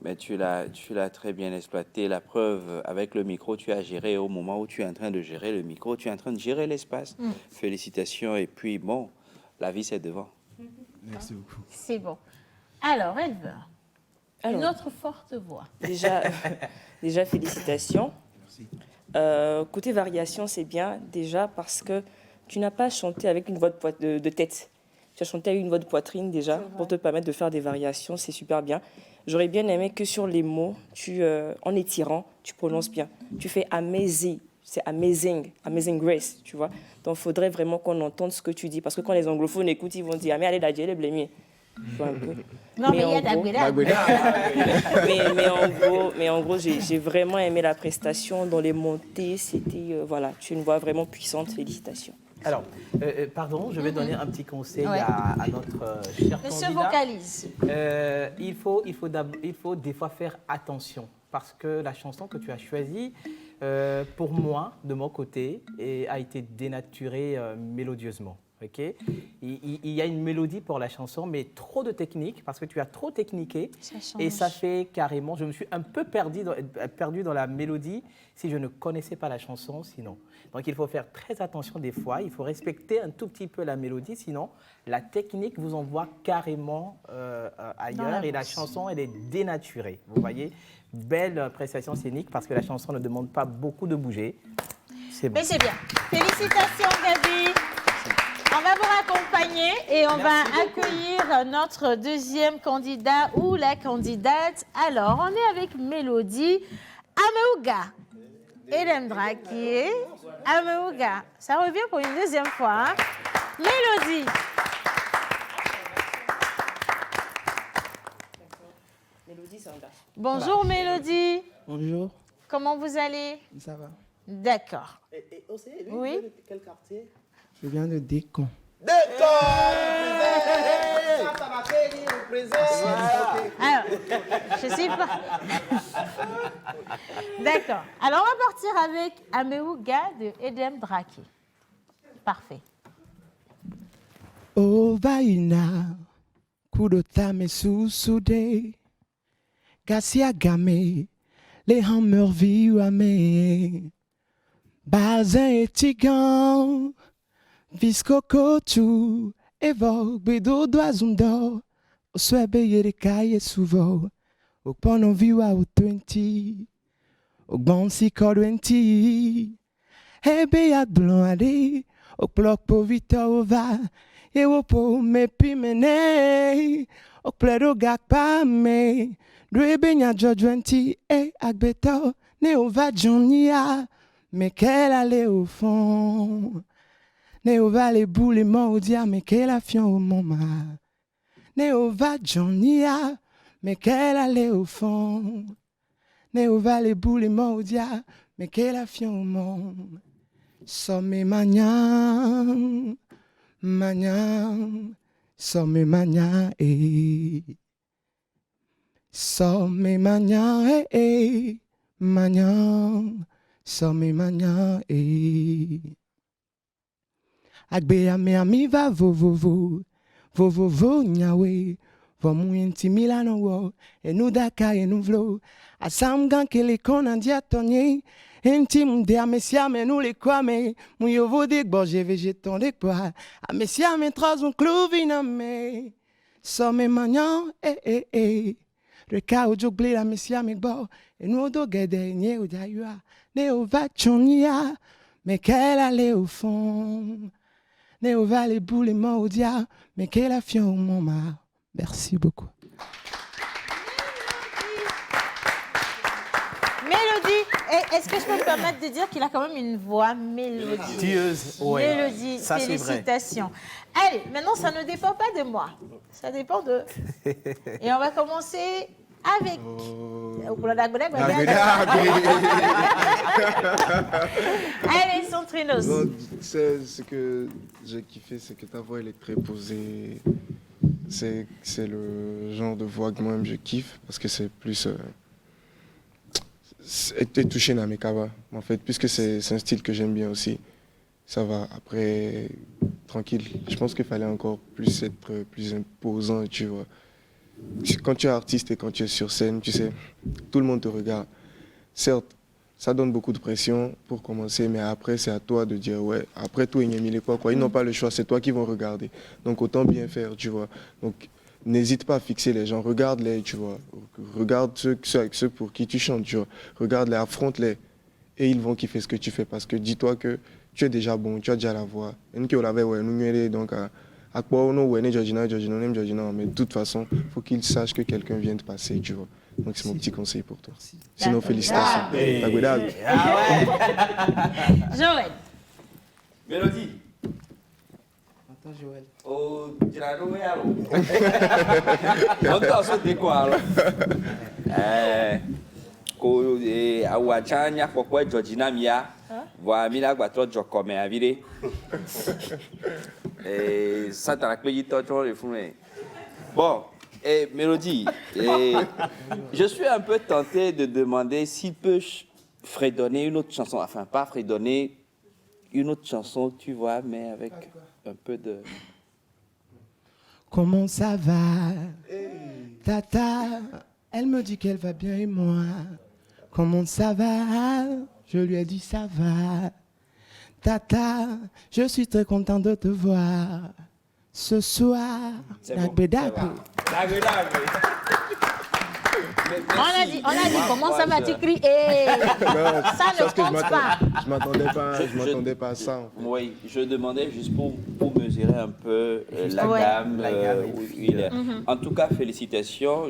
mais tu l'as très bien exploité. La preuve, avec le micro, tu as géré au moment où tu es en train de gérer le micro, tu es en train de gérer l'espace. Félicitations. Et puis, bon, la vie, c'est devant. Merci beaucoup. C'est bon. Alors, Elveur, une autre forte voix. Déjà, félicitations. Merci. Côté variation, c'est bien, déjà, parce que tu n'as pas chanté avec une voix de tête. Tu as chanté avec une voix de poitrine, déjà, pour te permettre de faire des variations. C'est super bien. J'aurais bien aimé que sur les mots, en étirant, tu prononces bien. Tu fais amazing, c'est amazing grace, tu vois. Donc, il faudrait vraiment qu'on entende ce que tu dis. Parce que quand les anglophones écoutent, ils vont dire « Ah, mais allez, la Dieu, les blémiers ». Je joue un peu. Non, mais il y a Dagueda. mais en gros, j'ai vraiment aimé la prestation. Dans les montées, c'était, voilà, tu es une voix vraiment puissante. Félicitations. Alors, pardon, je vais donner un petit conseil Ouais. à notre cher Monsieur candidat. vocalise. Il faut des fois faire attention parce que la chanson que tu as choisie, pour moi, de mon côté, a été dénaturée mélodieusement. Okay. Il y a une mélodie pour la chanson, mais trop de technique, parce que tu as trop techniqué. Et ça fait carrément, je me suis un peu perdu dans la mélodie si je ne connaissais pas la chanson, sinon. Donc il faut faire très attention des fois, il faut respecter un tout petit peu la mélodie, sinon la technique vous envoie carrément ailleurs et la chanson, elle est dénaturée. Vous voyez, belle prestation scénique parce que la chanson ne demande pas beaucoup de bouger. C'est bon. Mais c'est bien. Félicitations, Gabi. On va vous raccompagner et on va accueillir notre deuxième candidat ou la candidate. Alors, on est avec Mélodie Ameuga. Hélène Draquier, Ameuga. Ça revient pour une deuxième fois. Hein? Mélodie. Bonjour Mélodie. Bonjour. Comment vous allez? Ça va. D'accord. Oui. Quel quartier? Je viens de Décon. Alors, je sais pas. D'accord. Alors, on va partir avec Ameuga de Edem Draki. Parfait. O vaina, kudotame susude, kasia game, les hammer viwame, bazin etigan. Visco cotu, evo, bedo doazundo, o swebe yere kaye suvo, o pono viwa o 20, o bonsi ko 20, hebe yak blon ade, o plok po vita ova, e wo po me pimene, o pledo gak pa me, dwebe nya jo 20, ak beto, ne ova jonia, me kel ale au fond. Ne ova les boules maudia, mais qu'elle a fion au moment. Ne ova Johnnya, mais qu'elle allait au fond. Ne ova les boules maudia, mais qu'elle a fion au monde. Somme magnan, magnan, somme magnan, somme magnan, magnan, somme magnan, Agbe ame ami va vo nyawe vo muenti milano wo enu daka enu vlo asam gan kele kona dia tonye enti munde amesia menu le kwame mu yovo de gboje vegeton de kwa amesia me trois un clovina me some manyan reka ojogle amesia me gbo enu odo gede nye odayua ne ova chonia mais qu'elle allait au fond. Ne ova les boules maudia, mais qu'elle a fion au moment. Merci beaucoup. Mélodie, est-ce que je peux me permettre de dire qu'il a quand même une voix mélodieuse? Ouais. Mélodie, ça, félicitations. Allez, maintenant, ça ne dépend pas de moi. Ça dépend de... Et on va commencer avec... Allez, Centrinos. Non, ce que j'ai kiffé, c'est que ta voix, elle est très posée. C'est le genre de voix que moi-même je kiffe, parce que c'est plus... T'es touché dans mes cabas, en fait, puisque c'est un style que j'aime bien aussi. Ça va, après, tranquille. Je pense qu'il fallait encore plus être plus imposant, tu vois. Quand tu es artiste et quand tu es sur scène, tu sais, tout le monde te regarde. Certes, ça donne beaucoup de pression pour commencer, mais après, c'est à toi de dire, ouais, après tout, ils n'ont pas le choix, c'est toi qui vont regarder. Donc, autant bien faire, tu vois. Donc, n'hésite pas à fixer les gens, regarde-les, tu vois. Regarde ceux pour qui tu chantes, tu vois. Regarde-les, affronte-les. Et ils vont kiffer ce que tu fais, parce que dis-toi que tu es déjà bon, tu as déjà la voix. Donc, mais de toute façon, il faut qu'ils sachent que quelqu'un vient de passer, tu vois. Donc c'est mon petit conseil pour toi. Sinon, félicitations. Joël. Mélodie. Attends, Joël. Oh, tirado alors. On doit sauter quoi alors? Ko awachanya kwa Georgina Mia. Voa mila gbatro joko me avire. Ça t'as la clé de le fou. Bon, Mélodie, je suis un peu tenté de demander s'il peut fredonner une autre chanson, enfin pas fredonner une autre chanson, tu vois, mais avec un peu de... Comment ça va? Tata, elle me dit qu'elle va bien et moi. Comment ça va? Je lui ai dit ça va. Tata, je suis très content de te voir. Ce soir, dagbe dagbe. On a dit, comment ça va, tu cries, ça ne compte pas. Je m'attendais pas à ça. En fait. Oui, je demandais juste pour mesurer un peu la gamme. Où il est. En tout cas, félicitations,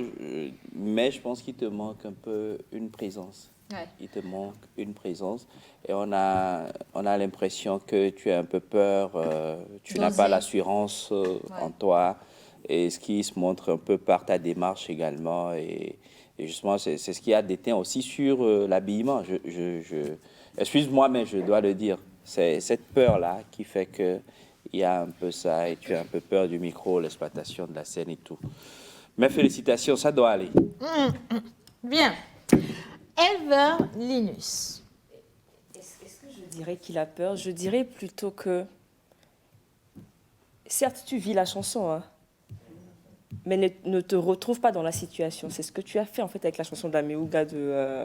mais je pense qu'il te manque un peu une présence. Ouais. Il te manque une présence et on a l'impression que tu as un peu peur, tu n'as pas l'assurance en toi, et ce qui se montre un peu par ta démarche également, et justement c'est ce qui a déteint aussi sur l'habillement. Excuse-moi, mais je dois le dire, c'est cette peur-là qui fait qu'il y a un peu ça, et tu as un peu peur du micro, l'exploitation de la scène et tout. Mais félicitations, ça doit aller. Bien. Éleveur Linus. Est-ce que je dirais qu'il a peur? Je dirais plutôt que, certes, tu vis la chanson, hein, mais ne te retrouve pas dans la situation. C'est ce que tu as fait en fait avec la chanson de la Meuga de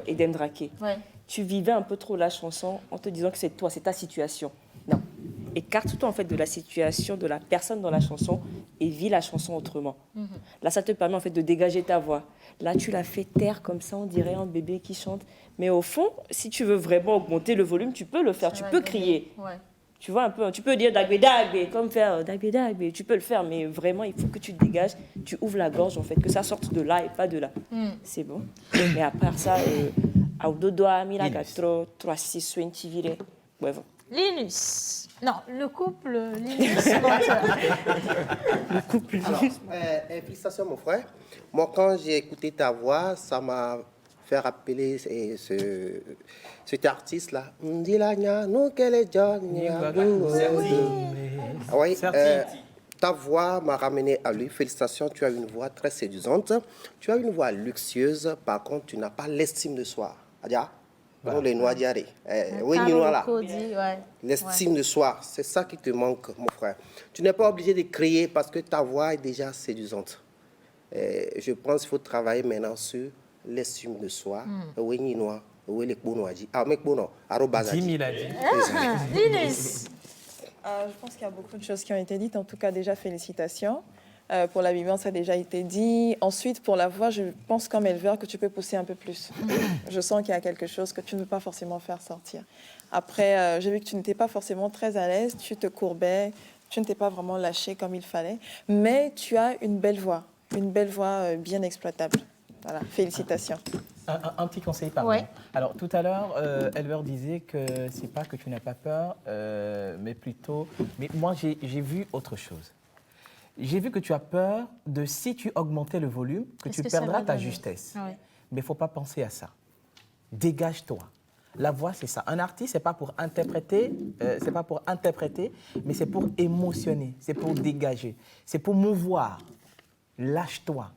Eden Drake. Ouais. Tu vivais un peu trop la chanson en te disant que c'est toi, c'est ta situation. Non. Écarte-toi en fait de la situation de la personne dans la chanson et vis la chanson autrement. Là, ça te permet en fait de dégager ta voix. Là, tu l'as fait taire comme ça, on dirait un bébé qui chante. Mais au fond, si tu veux vraiment augmenter le volume, tu peux le faire, tu peux crier. Ouais. Tu vois un peu, tu peux dire dagbe dagbe, comme faire dagbe dagbe, tu peux le faire, mais vraiment, il faut que tu te dégages, tu ouvres la gorge en fait, que ça sorte de là et pas de là. C'est bon. Mais à part ça, Audodoa, Milagatro, 3-6, 20 vire. Ouais, bon. Linus. Non, le couple Linus. Le couple. Alors, félicitations mon frère. Moi, quand j'ai écouté ta voix, ça m'a fait rappeler cet artiste-là. Oui, ta voix m'a ramené à lui. Félicitations, tu as une voix très séduisante. Tu as une voix luxueuse. Par contre, tu n'as pas l'estime de soi. Adia? Voilà. Les noix diarrhées. L'estime de soi, c'est ça qui te manque, mon frère. Tu n'es pas obligé de crier parce que ta voix est déjà séduisante. Je pense qu'il faut travailler maintenant sur l'estime de soi. Linus. Je pense qu'il y a beaucoup de choses qui ont été dites. En tout cas, déjà, félicitations. Pour la vivance, ça a déjà été dit. Ensuite, pour la voix, je pense comme éleveur que tu peux pousser un peu plus. Je sens qu'il y a quelque chose que tu ne veux pas forcément faire sortir. Après, j'ai vu que tu n'étais pas forcément très à l'aise, tu te courbais, tu ne t'es pas vraiment lâché comme il fallait. Mais tu as une belle voix bien exploitable. Voilà, félicitations. Un petit conseil, pardon. Ouais. Alors, tout à l'heure, Éleveur disait que c'est pas que tu n'as pas peur, mais plutôt... Mais moi, j'ai vu autre chose. J'ai vu que tu as peur de, si tu augmentais le volume, que tu perdras ta justesse. Ouais. Mais il ne faut pas penser à ça. Dégage-toi. La voix, c'est ça. Un artiste, ce n'est pas pour interpréter, mais c'est pour émotionner, c'est pour dégager, c'est pour mouvoir. Lâche-toi.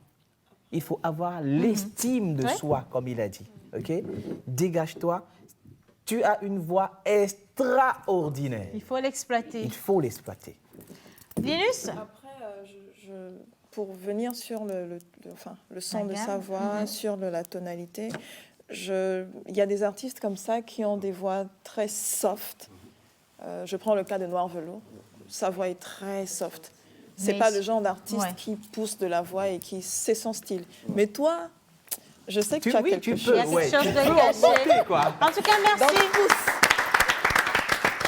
Il faut avoir l'estime de soi, comme il a dit. Okay? Dégage-toi. Tu as une voix extraordinaire. Il faut l'exploiter. Il faut l'exploiter. Linus? Pour venir sur le son de sa voix, sur la tonalité, il y a des artistes comme ça qui ont des voix très soft. Je prends le cas de Noir Velours. Sa voix est très soft. C'est pas le genre d'artiste qui pousse de la voix et qui c'est son style. Mais toi, je sais que tu as quelque chose. Il y a quelque chose de caché. En tout cas, merci.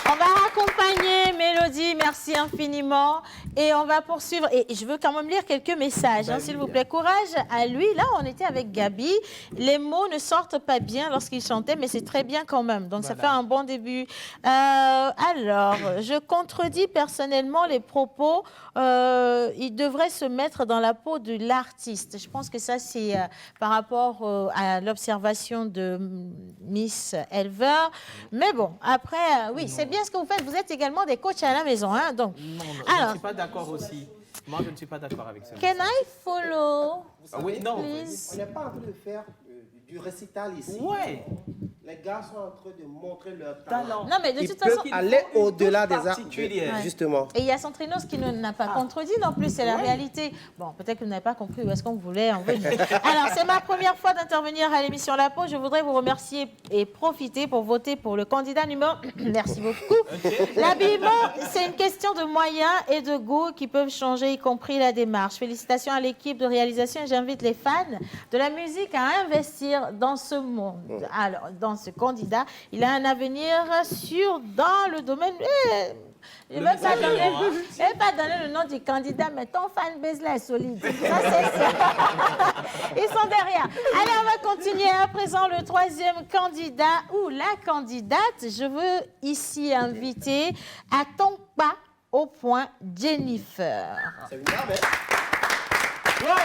On va accompagner Mélodie. applaudit, merci infiniment. Et on va poursuivre. Et je veux quand même lire quelques messages, s'il vous plaît. Courage à lui. Là, on était avec Gabi. Les mots ne sortent pas bien lorsqu'il chantait, mais c'est très bien quand même. Donc, ça fait un bon début. Alors, je contredis personnellement les propos. Il devrait se mettre dans la peau de l'artiste. Je pense que ça, c'est par rapport à l'observation de Miss Elver. Mais bon, après, oui, c'est bien ce que vous faites. Vous êtes également des coachs à la maison. Hein, donc. Non, je ne suis pas d'accord aussi. Moi, je ne suis pas d'accord avec ça. Can I follow? Oui, non. Please? On n'est pas en train de faire du récital ici. Ouais. Les gars sont en train de montrer leur talent. Non, mais de toute façon, aller au-delà des arts. Ouais. Justement. Et il y a Centrinos qui n'a pas contredit non plus, c'est la réalité. Bon, peut-être que vous n'avez pas compris où est-ce qu'on voulait en venir. Alors, c'est ma première fois d'intervenir à l'émission La Pause. Je voudrais vous remercier et profiter pour voter pour le candidat numéro... Merci beaucoup. L'habillement, c'est une question de moyens et de goût qui peuvent changer, y compris la démarche. Félicitations à l'équipe de réalisation et j'invite les fans de la musique à investir dans ce monde. Alors, dans ce candidat, il a un avenir sûr dans le domaine... Je ne vais pas donner le nom du candidat, mais ton fanbase là est solide. Ça, c'est ça. Ils sont derrière. Allez, on va continuer à présent le troisième candidat ou la candidate. Je veux ici inviter à ton pas au point Jennifer. C'est une dame, hein?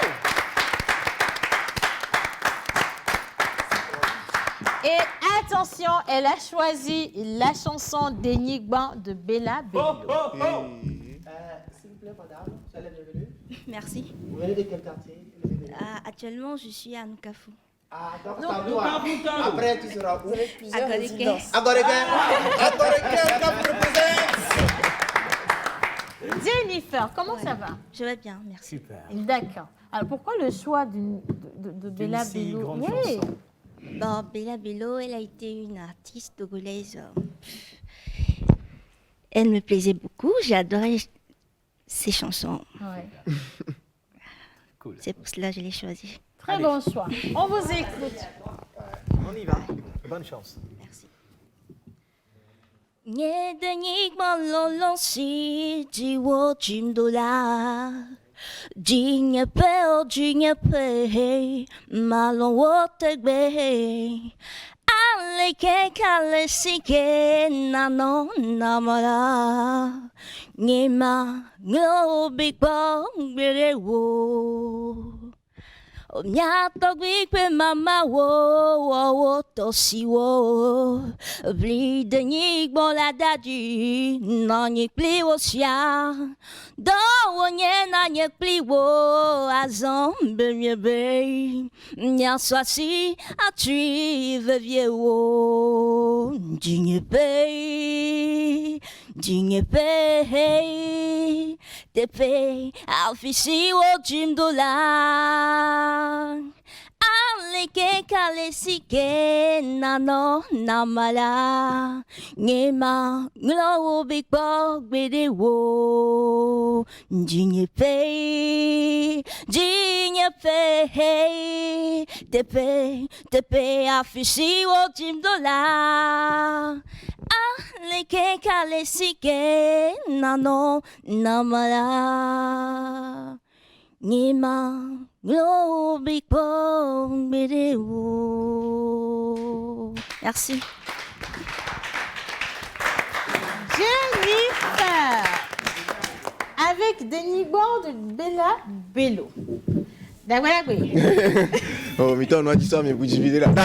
Et attention, elle a choisi la chanson d'Enigma de Bella Bello. S'il vous plaît, madame, vous êtes bienvenue. Merci. Vous venez de quel quartier? Actuellement, je suis à Nukafu. Ah, donc après, tu seras où? À Goreke. À Goreke, Jennifer, comment ça va? Je vais bien, merci. Super. D'accord. Alors, pourquoi le choix de Bella Bello? Oui. Bon, Bella Bello, elle a été une artiste togolaise. Elle me plaisait beaucoup. J'ai adoré ses chansons. Ouais. Cool. C'est pour cela que je l'ai choisie. Très bon choix. On vous écoute. On y va. Bonne chance. Merci. Nyedenyigma lolonsi jiwo jimdola. Jinyepe, malon wotegbe. Aleke kale sike nano namara. Nyema ngobikbo gberewo. Omyato gwikwe mama wo tosi wo. Blide nyigbo la dadi nanyik pli wo sia. Do nye nanyik pli wo azambe miebe. Nyaswasi atrive vie wo. Jinyepe, tepe alfisi wo jimdola. Aleke kalesike nano namala. Ngema nglo bigbo gbede wo. Jinyepe, tepe alfisi wo jimdola. Aleke kalesike nano namala. Nima globiko medeo. Merci. Jennifer, avec Denigbo de Bella Bello. Oh, mais toi, on a dit ça, mais vous divisez là. Bon,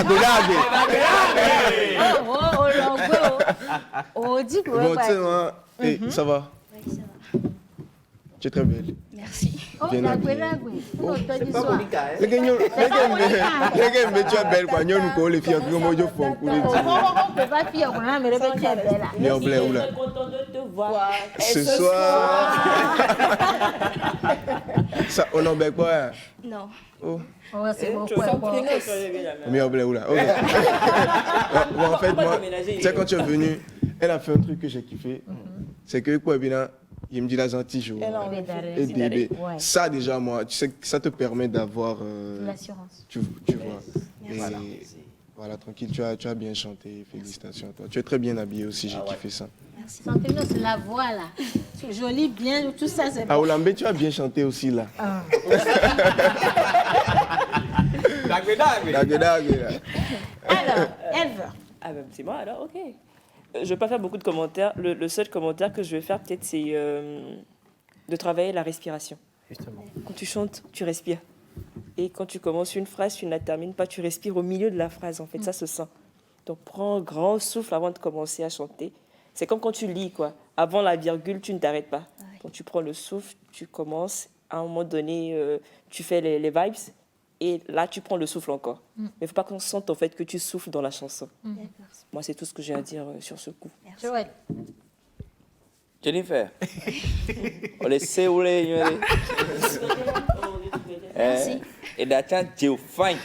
tu sais, moi, ça va? Oui, ça va. Tu es très belle. Merci. Bien habillée. C'est pas Monica, hein? Les gars, mais tu es belle, quoi. Nous, nous, les filles, nous, nous, font couler. Mais on blé, oula. Content de te voir. Ce soir. Ça, on en bec quoi? Non. Oh. C'est bon. Mais on blé, oula. Ok. Bon, en fait, moi, tu sais, quand tu es venue, elle a fait un truc que j'ai kiffé. C'est que, quoi, bien, il me dit la gentille. Et bébé. Ça, déjà, moi, tu sais, ça te permet d'avoir. L'assurance. Tu vois. Et Voilà, tranquille, tu as bien chanté, félicitations à toi. Tu es très bien habillé aussi, j'ai kiffé ça. Merci. Sentez-nous, c'est la voix là. Tu es jolie, bien, tout ça, c'est bon. Ah, Olambé, tu as bien chanté aussi là. Ah. Alors, Elver. Ah ben c'est moi alors, ok. Je ne vais pas faire beaucoup de commentaires. Le seul commentaire que je vais faire peut-être c'est de travailler la respiration. Justement. Quand tu chantes, tu respires. Et quand tu commences une phrase, tu ne la termines pas, tu respires au milieu de la phrase. En fait, ça se sent. Donc prends un grand souffle avant de commencer à chanter. C'est comme quand tu lis, quoi. Avant la virgule, tu ne t'arrêtes pas. Donc tu prends le souffle, tu commences. À un moment donné, tu fais les vibes. Et là, tu prends le souffle encore. Mais il ne faut pas qu'on sente en fait que tu souffles dans la chanson. Moi, c'est tout ce que j'ai à dire sur ce coup. Joël. Jennifer. On les sait où les. Merci. Et d'attendre Théophane.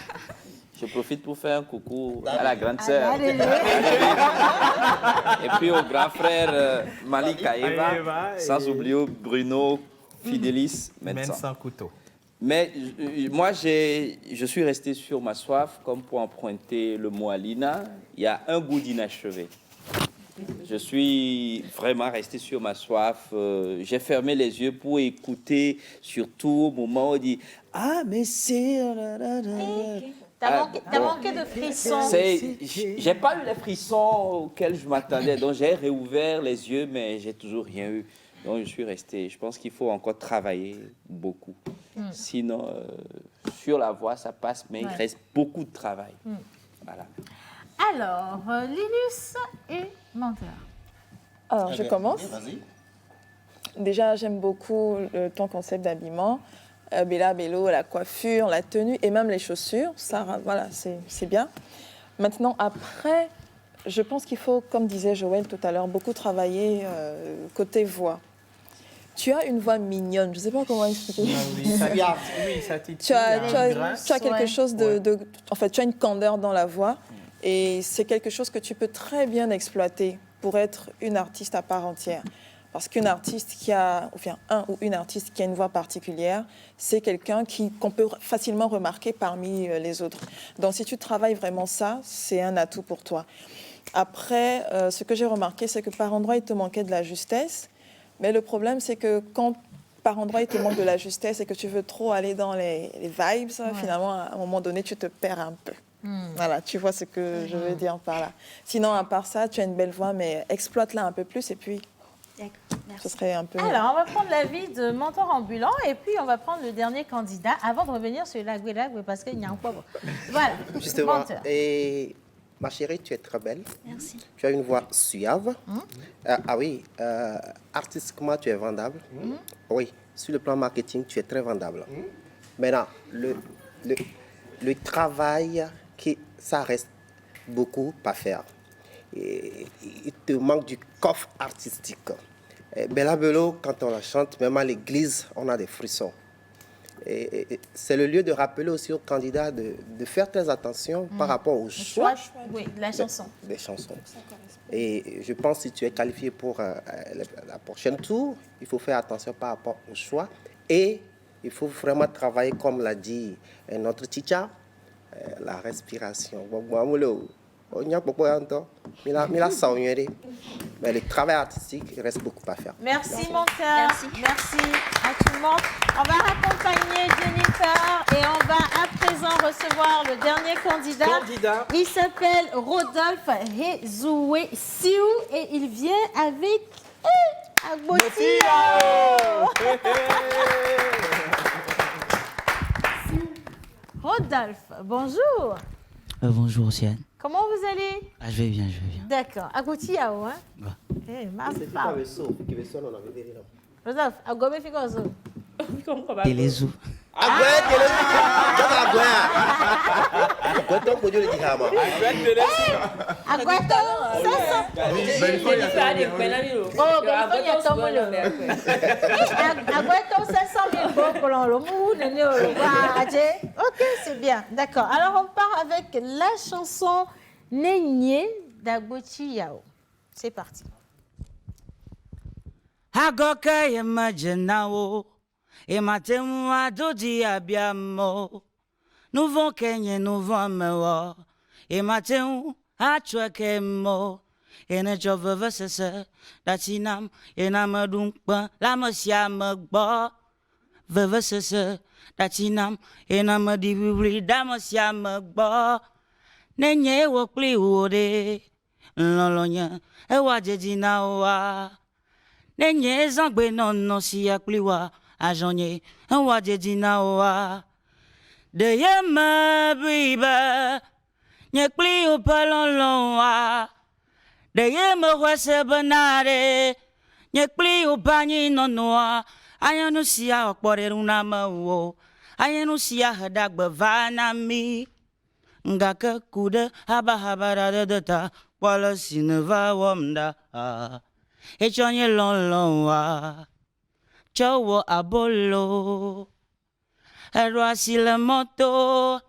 Je profite pour faire un coucou à la grande sœur. Et puis au grand frère Malika Eva, sans oublier Bruno Fidelis Mensan Couteau. Mais moi, je suis resté sur ma soif, comme pour emprunter le mot à Lina. Il y a un goût d'inachevé. Je suis vraiment resté sur ma soif. J'ai fermé les yeux pour écouter, surtout au moment où on dit « Ah, mais c'est... » T'as manqué de frissons. J'ai pas eu les frissons auxquels je m'attendais. Donc, j'ai réouvert les yeux, mais j'ai toujours rien eu. Donc, je suis resté. Je pense qu'il faut encore travailler beaucoup. Sinon, sur la voix, ça passe, mais il reste beaucoup de travail. Voilà. Alors, Linus et Menteur. Alors, je commence. Déjà, j'aime beaucoup ton concept d'habillement. Bella Bello, la coiffure, la tenue et même les chaussures. Ça, voilà, c'est bien. Maintenant, après, je pense qu'il faut, comme disait Joël tout à l'heure, beaucoup travailler côté voix. Tu as une voix mignonne, je ne sais pas comment expliquer. Tu as quelque chose en fait, tu as une candeur dans la voix et c'est quelque chose que tu peux très bien exploiter pour être une artiste à part entière. Parce qu'une artiste qui a, enfin un ou une artiste qui a une voix particulière, c'est quelqu'un qu'on peut facilement remarquer parmi les autres. Donc si tu travailles vraiment ça, c'est un atout pour toi. Après, ce que j'ai remarqué, c'est que par endroits, il te manquait de la justesse. Mais le problème, c'est que quand par endroits, il te manque de la justesse et que tu veux trop aller dans les vibes, finalement, à un moment donné, tu te perds un peu. Voilà, tu vois ce que je veux dire par là. Sinon, à part ça, tu as une belle voix, mais exploite-la un peu plus et puis... Ce serait un peu... Alors, on va prendre l'avis de Mentor Ambulant et puis on va prendre le dernier candidat avant de revenir sur Lagwe parce qu'il y a un peu... Voilà, justement. Menteur. Et ma chérie, tu es très belle. Merci. Tu as une voix suave. Ah oui, artistiquement, tu es vendable. Oui, sur le plan marketing, tu es très vendable. Maintenant, le travail, ça reste beaucoup à faire. Et il te manque du coffre artistique. Bella Bello, quand on la chante, même à l'église, on a des frissons. Et c'est le lieu de rappeler aussi aux candidats de faire très attention par rapport au choix de la chanson. Des chansons. Et je pense que si tu es qualifié pour la prochaine tour, il faut faire attention par rapport au choix. Et il faut vraiment travailler, comme l'a dit notre teacher, la respiration. Mais le travail artistique, il reste beaucoup à faire. Merci, Menteur. Merci à tout le monde. On va accompagner Jennifer et on va à présent recevoir le dernier candidat. Il s'appelle Rodolphe Hezoué Siou et il vient avec Agbotiao. Rodolphe, bonjour. Bonjour, Océane. Comment vous allez? Je vais bien, je vais bien. D'accord. Agbotiao, hein? Ouais. Rodolphe, Agbotiao fait quoi ça? Télézou. Ok, c'est bien. D'accord. Alors, on part avec la chanson Nenye d'Agbotiao. C'est parti. Agoka yemajenao. Et matemu adodi abiamo. Nous vont kenye, nous vont mewa. e mateu achwa kemo ene jove sese datinam enam dumpa la mosia megbo veve sese datinam enam dibibli damosia megbo nenye wo kli wode lolonya e wa jedina wa nenye zangbe non si akliwa ajonye e wa jedina wa de yema biba nye kli o palon wa de yema wase banare nye kli o bani nonoa ayanu sia okpore runa mawo ayanu sia hadagbe vana mi ngaka kude haba haba da ta wala sineva wamda echonye lon wa chowo abolo ero asile moto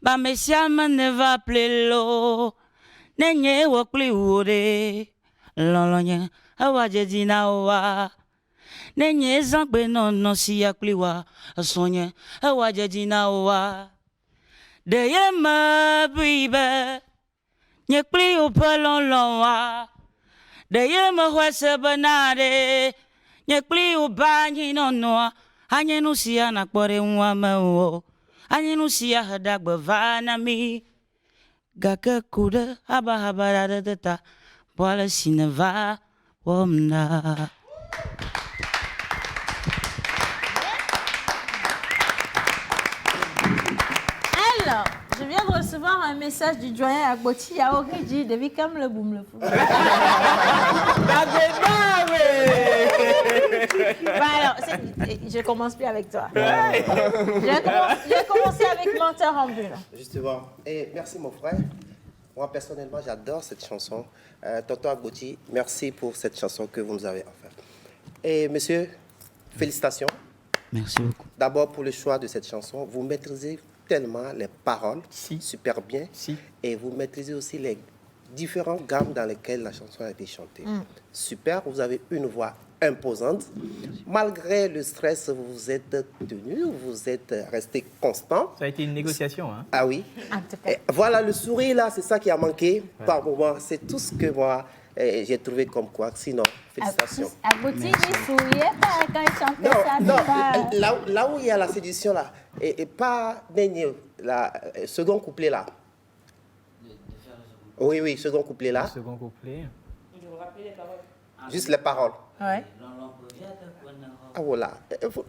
ba mesiama ne va plelo nenye wokli wore lolonye awaje dina wa nenye zangbe no si akli wa sonye awaje dina wa de yema bibe nye kli o palon wa de yema wese banare nye kli o banyi no anye no si ana kpore nwa mawo anye no si hadagbe vana mi gaka kude haba haba da ta wala sineva womna. Alors, je viens de recevoir un message du doyen Agboti Yaori dit de Vikam le boum le fou. Alors, je commence plus avec toi. Je vais commencer avec Menteur ambulant. Justement. Et merci mon frère. Moi personnellement, j'adore cette chanson. Tonton Agboti, merci pour cette chanson que vous nous avez offerte. Et monsieur, félicitations. Merci beaucoup. D'abord pour le choix de cette chanson. Vous maîtrisez tellement les paroles, super bien. Et vous maîtrisez aussi les différentes gammes dans lesquelles la chanson a été chantée. Super, vous avez une voix imposante. Malgré le stress, vous vous êtes tenu, vous êtes resté constant. Ça a été une négociation. Hein? Ah oui. Et voilà, le sourire là, c'est ça qui a manqué par moment. C'est tout ce que moi, j'ai trouvé comme quoi. Sinon, félicitations. Agboti, il souriait pas quand il chantait ça. Non, là où il y a la séduction là, et pas le second couplet là. Oui, second couplet là. Second couplet. Juste les paroles. Ouais. Ah voilà.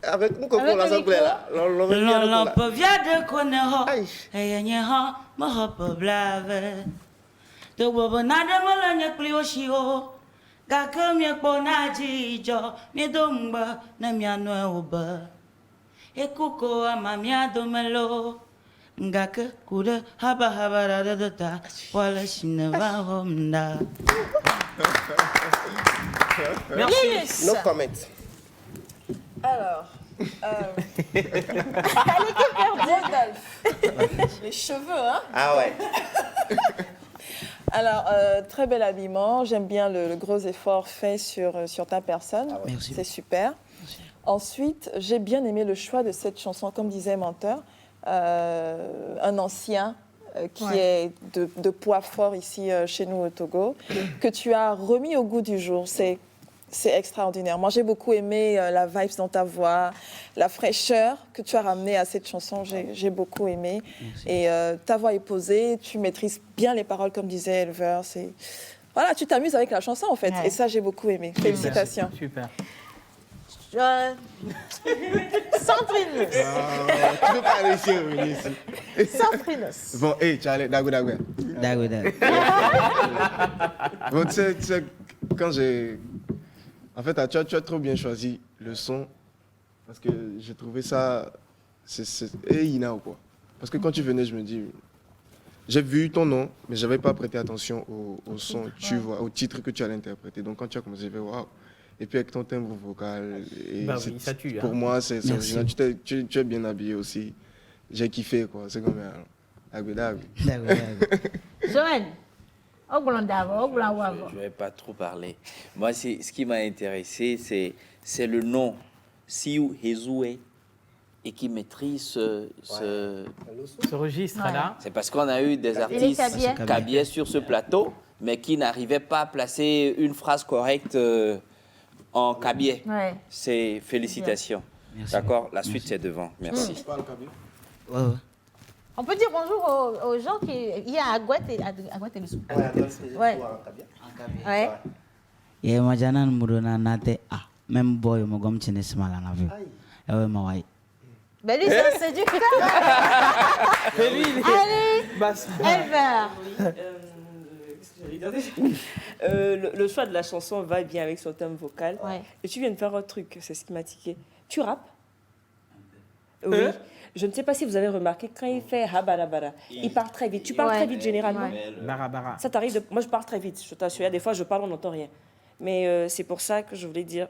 Avec nous, comment la sangle là. Lolo povia de koneho. Eyenye ho moho poblave. De wobo na de molanya klioshio. Gaka mi ekpona jijo mi domba na mi anu oba. Ekuko amamia domelo. Ngaka kude haba haba da da wala sineva homda. Merci. No comment. Alors, les cheveux, hein? Ah ouais. Alors, très bel habillement. J'aime bien le gros effort fait sur ta personne. Ah ouais. C'est super. Ensuite, j'ai bien aimé le choix de cette chanson, comme disait Menteur, un ancien qui est de poids fort ici chez nous au Togo, que tu as remis au goût du jour. C'est extraordinaire. Moi, j'ai beaucoup aimé la vibe dans ta voix, la fraîcheur que tu as ramenée à cette chanson. J'ai beaucoup aimé. Merci. Et ta voix est posée, tu maîtrises bien les paroles, comme disait Elver. Voilà, tu t'amuses avec la chanson, en fait. Ouais. Et ça, j'ai beaucoup aimé. Félicitations. Merci. Super. Sandrine. Tu peux pas aller ici. Sandrine. Bon, hey, Charlie, Dago. Bon, tu sais, quand j'ai... En fait, tu as trop bien choisi le son, parce que j'ai trouvé ça... Et Ina ou quoi. Parce que quand tu venais, je me dis... J'ai vu ton nom, mais je n'avais pas prêté attention au son, tu vois, au titre que tu allais interpréter. Donc quand tu as commencé, j'ai fait waouh. Et puis avec ton timbre vocal, et oui, ça tue, pour moi, c'est original. Tu es bien habillé aussi. J'ai kiffé, quoi. C'est comme un... Joël, je ne vais pas trop parler. Moi, ce qui m'a intéressé, c'est le nom. Siou Hezoué. et qui maîtrise ce registre-là. C'est parce qu'on a eu des artistes cabiais sur ce plateau, mais qui n'arrivaient pas à placer une phrase correcte en cabiais. Ouais. C'est félicitations. D'accord? La suite, c'est devant. Merci. On peut dire bonjour aux gens qui... Il y a Agouette et le sou. Ouais. Ouais. Ye majana mudona nate même boy mo gom chine smala na vu. Ewe mawai. Ben lui, c'est du Allez, Elver. Le choix de la chanson va bien avec son thème vocal. Ouais. Et tu viens de faire un truc, c'est ce qui m'a tiqué. Tu rappes? Oui. Je ne sais pas si vous avez remarqué, quand il fait habarabara, il part très vite. Tu parles très vite généralement. Barabara. Ça t'arrive de... Moi, je parle très vite, je t'assure. Des fois, je parle, on n'entend rien. Mais c'est pour ça que je voulais dire,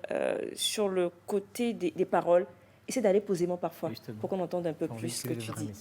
sur le côté des paroles, essaie d'aller posément parfois, pour qu'on entende un peu plus ce que tu dis.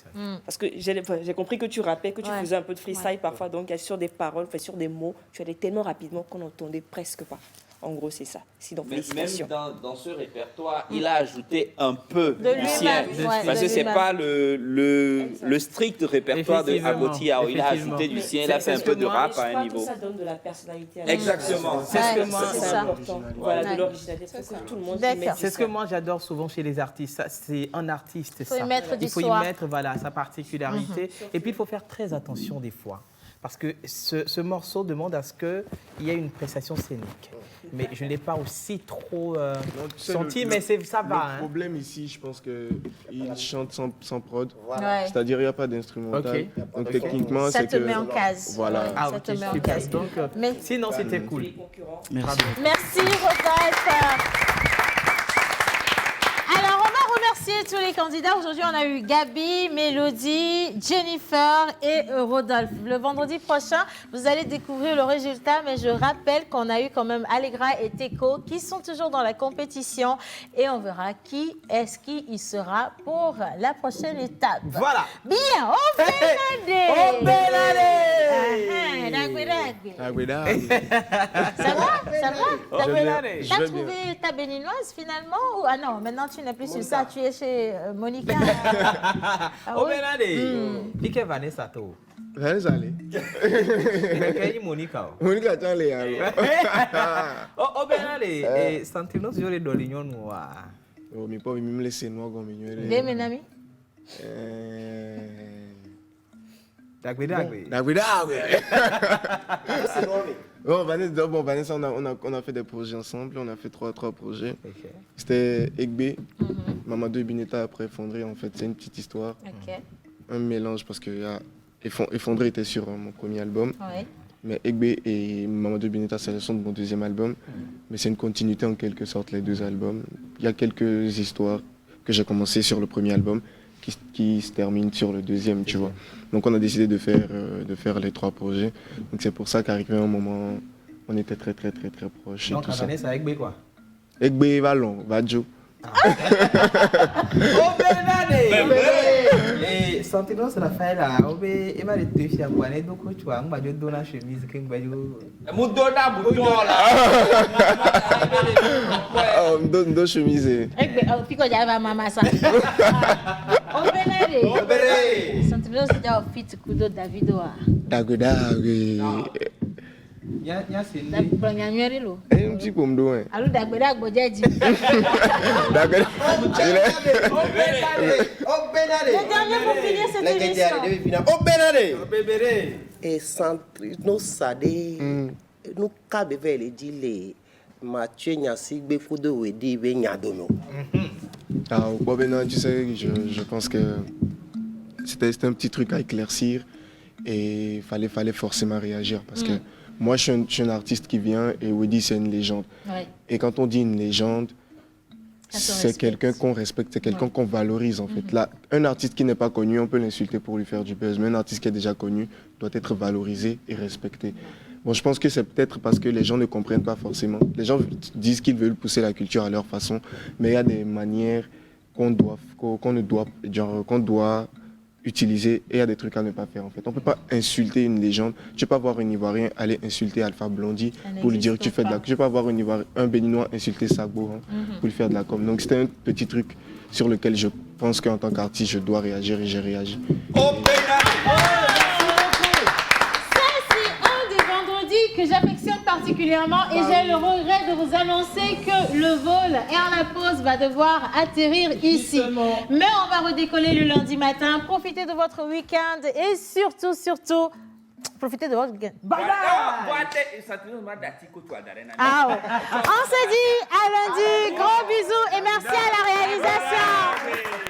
Parce que j'ai compris que tu rappais, que tu faisais un peu de freestyle parfois, donc sur des paroles, sur des mots, tu allais tellement rapidement qu'on n'entendait presque pas. En gros, c'est ça. Sinon, félicitations. Même dans ce répertoire, il a ajouté un peu du sien. Ouais, parce que ce n'est pas le strict répertoire de Agoti Ao. Il a ajouté du sien, il a fait un peu de rap à un niveau. Ça donne de la personnalité. Exactement. C'est ce que moi... C'est important. Voilà, de l'originalité. Tout le monde C'est ce que moi j'adore souvent chez les artistes. C'est un artiste, il faut y mettre il faut y mettre sa particularité. Et puis il faut faire très attention des fois. Parce que ce morceau demande à ce qu'il y ait une prestation scénique. Mais je ne l'ai pas aussi trop senti, mais ça va. Le problème ici, je pense qu'il chante sans prod. Voilà. C'est-à-dire qu'il n'y a pas d'instrumental. Donc techniquement, ça c'est te met en case. Voilà. Ça te met en case. Donc, sinon, c'était cool. Merci, Rodolphe. Alors, on va remercier tous les candidats. Aujourd'hui, on a eu Gabi, Mélodie, Jennifer et Rodolphe. Le vendredi prochain, vous allez découvrir le résultat, mais je rappelle qu'on a eu quand même Allegra et Teco qui sont toujours dans la compétition et on verra qui est-ce qui y sera pour la prochaine étape. Voilà. Bien, on Ça va? T'as trouvé ta béninoise finalement ou... Ah non, maintenant tu n'es plus sur ça, tu es chez Monica. Oh, Benade. Pique Vanessa, toi. Vanessa, allez. Monica. Monica, tu as allé. Oh, Benade. Et Santinos, je l'ai donné l'union. Oh, mais pas, me laisser noir comme une. Bien, mes amis. Vanessa, on a fait des projets ensemble, on a fait trois projets. Okay. C'était Egbe, Mamadou et Bineta après Effondré, en fait, c'est une petite histoire. Okay. Un mélange parce que Effondré était sur mon premier album, mais Egbe et Mamadou et Bineta, c'est le son de mon deuxième album, mais c'est une continuité en quelque sorte, les deux albums. Il y a quelques histoires que j'ai commencé sur le premier album, qui se termine sur le deuxième, tu vois. Donc on a décidé de faire les trois projets. Donc c'est pour ça qu'arrivé un moment, on était très proches. Donc Vanessa avec Egbe quoi? Egbe, Valon, Vadjo. Oh Benade! Et Santinos Raphaël, il m'a dit que tu as un donc tu as un donné la chemise qui m'a dit. Moudona bouton là. Deux chemises. Egbe, puis quand il y avait maman ça. Oh Benade! Santinos c'était au fit kudo Davido. Dagodague. Ya c'est la première nuit là. Un petit peu m'do hein. Alors Dagodague bodjaji. Dagodague. Oh Benade. Le dernier pour finir cette émission. Oh Benade. Et Santinos Sade. Nous cabe vers les dile. Mathieu Nyasi Befudo Wedi Benyadono. Ah, bon, ben, tu sais, je pense que c'était un petit truc à éclaircir et il fallait forcément réagir parce que moi, je suis un artiste qui vient et Wedi, c'est une légende. Ouais. Et quand on dit une légende, c'est quelqu'un qu'on respecte, c'est quelqu'un qu'on valorise en fait. Là, un artiste qui n'est pas connu, on peut l'insulter pour lui faire du buzz, mais un artiste qui est déjà connu doit être valorisé et respecté. Bon, je pense que c'est peut-être parce que les gens ne comprennent pas forcément. Les gens disent qu'ils veulent pousser la culture à leur façon, mais il y a des manières qu'on doit utiliser et il y a des trucs à ne pas faire en fait. On ne peut pas insulter une légende. Tu ne peux pas voir un Ivoirien aller insulter Alpha Blondy pour lui dire que tu fais de la... Tu ne peux pas voir un Béninois insulter Sagbo pour lui faire de la com. Donc c'était un petit truc sur lequel je pense qu'en tant qu'artiste, je dois réagir et j'ai réagi. Que j'affectionne particulièrement et j'ai le regret de vous annoncer que le vol Air La Pause va devoir atterrir ici. Mais on va redécoller le lundi matin. Profitez de votre week-end et surtout, profitez de votre week-end. Bye bye! Ah ouais. On se dit à lundi. Gros bisous et merci à la réalisation.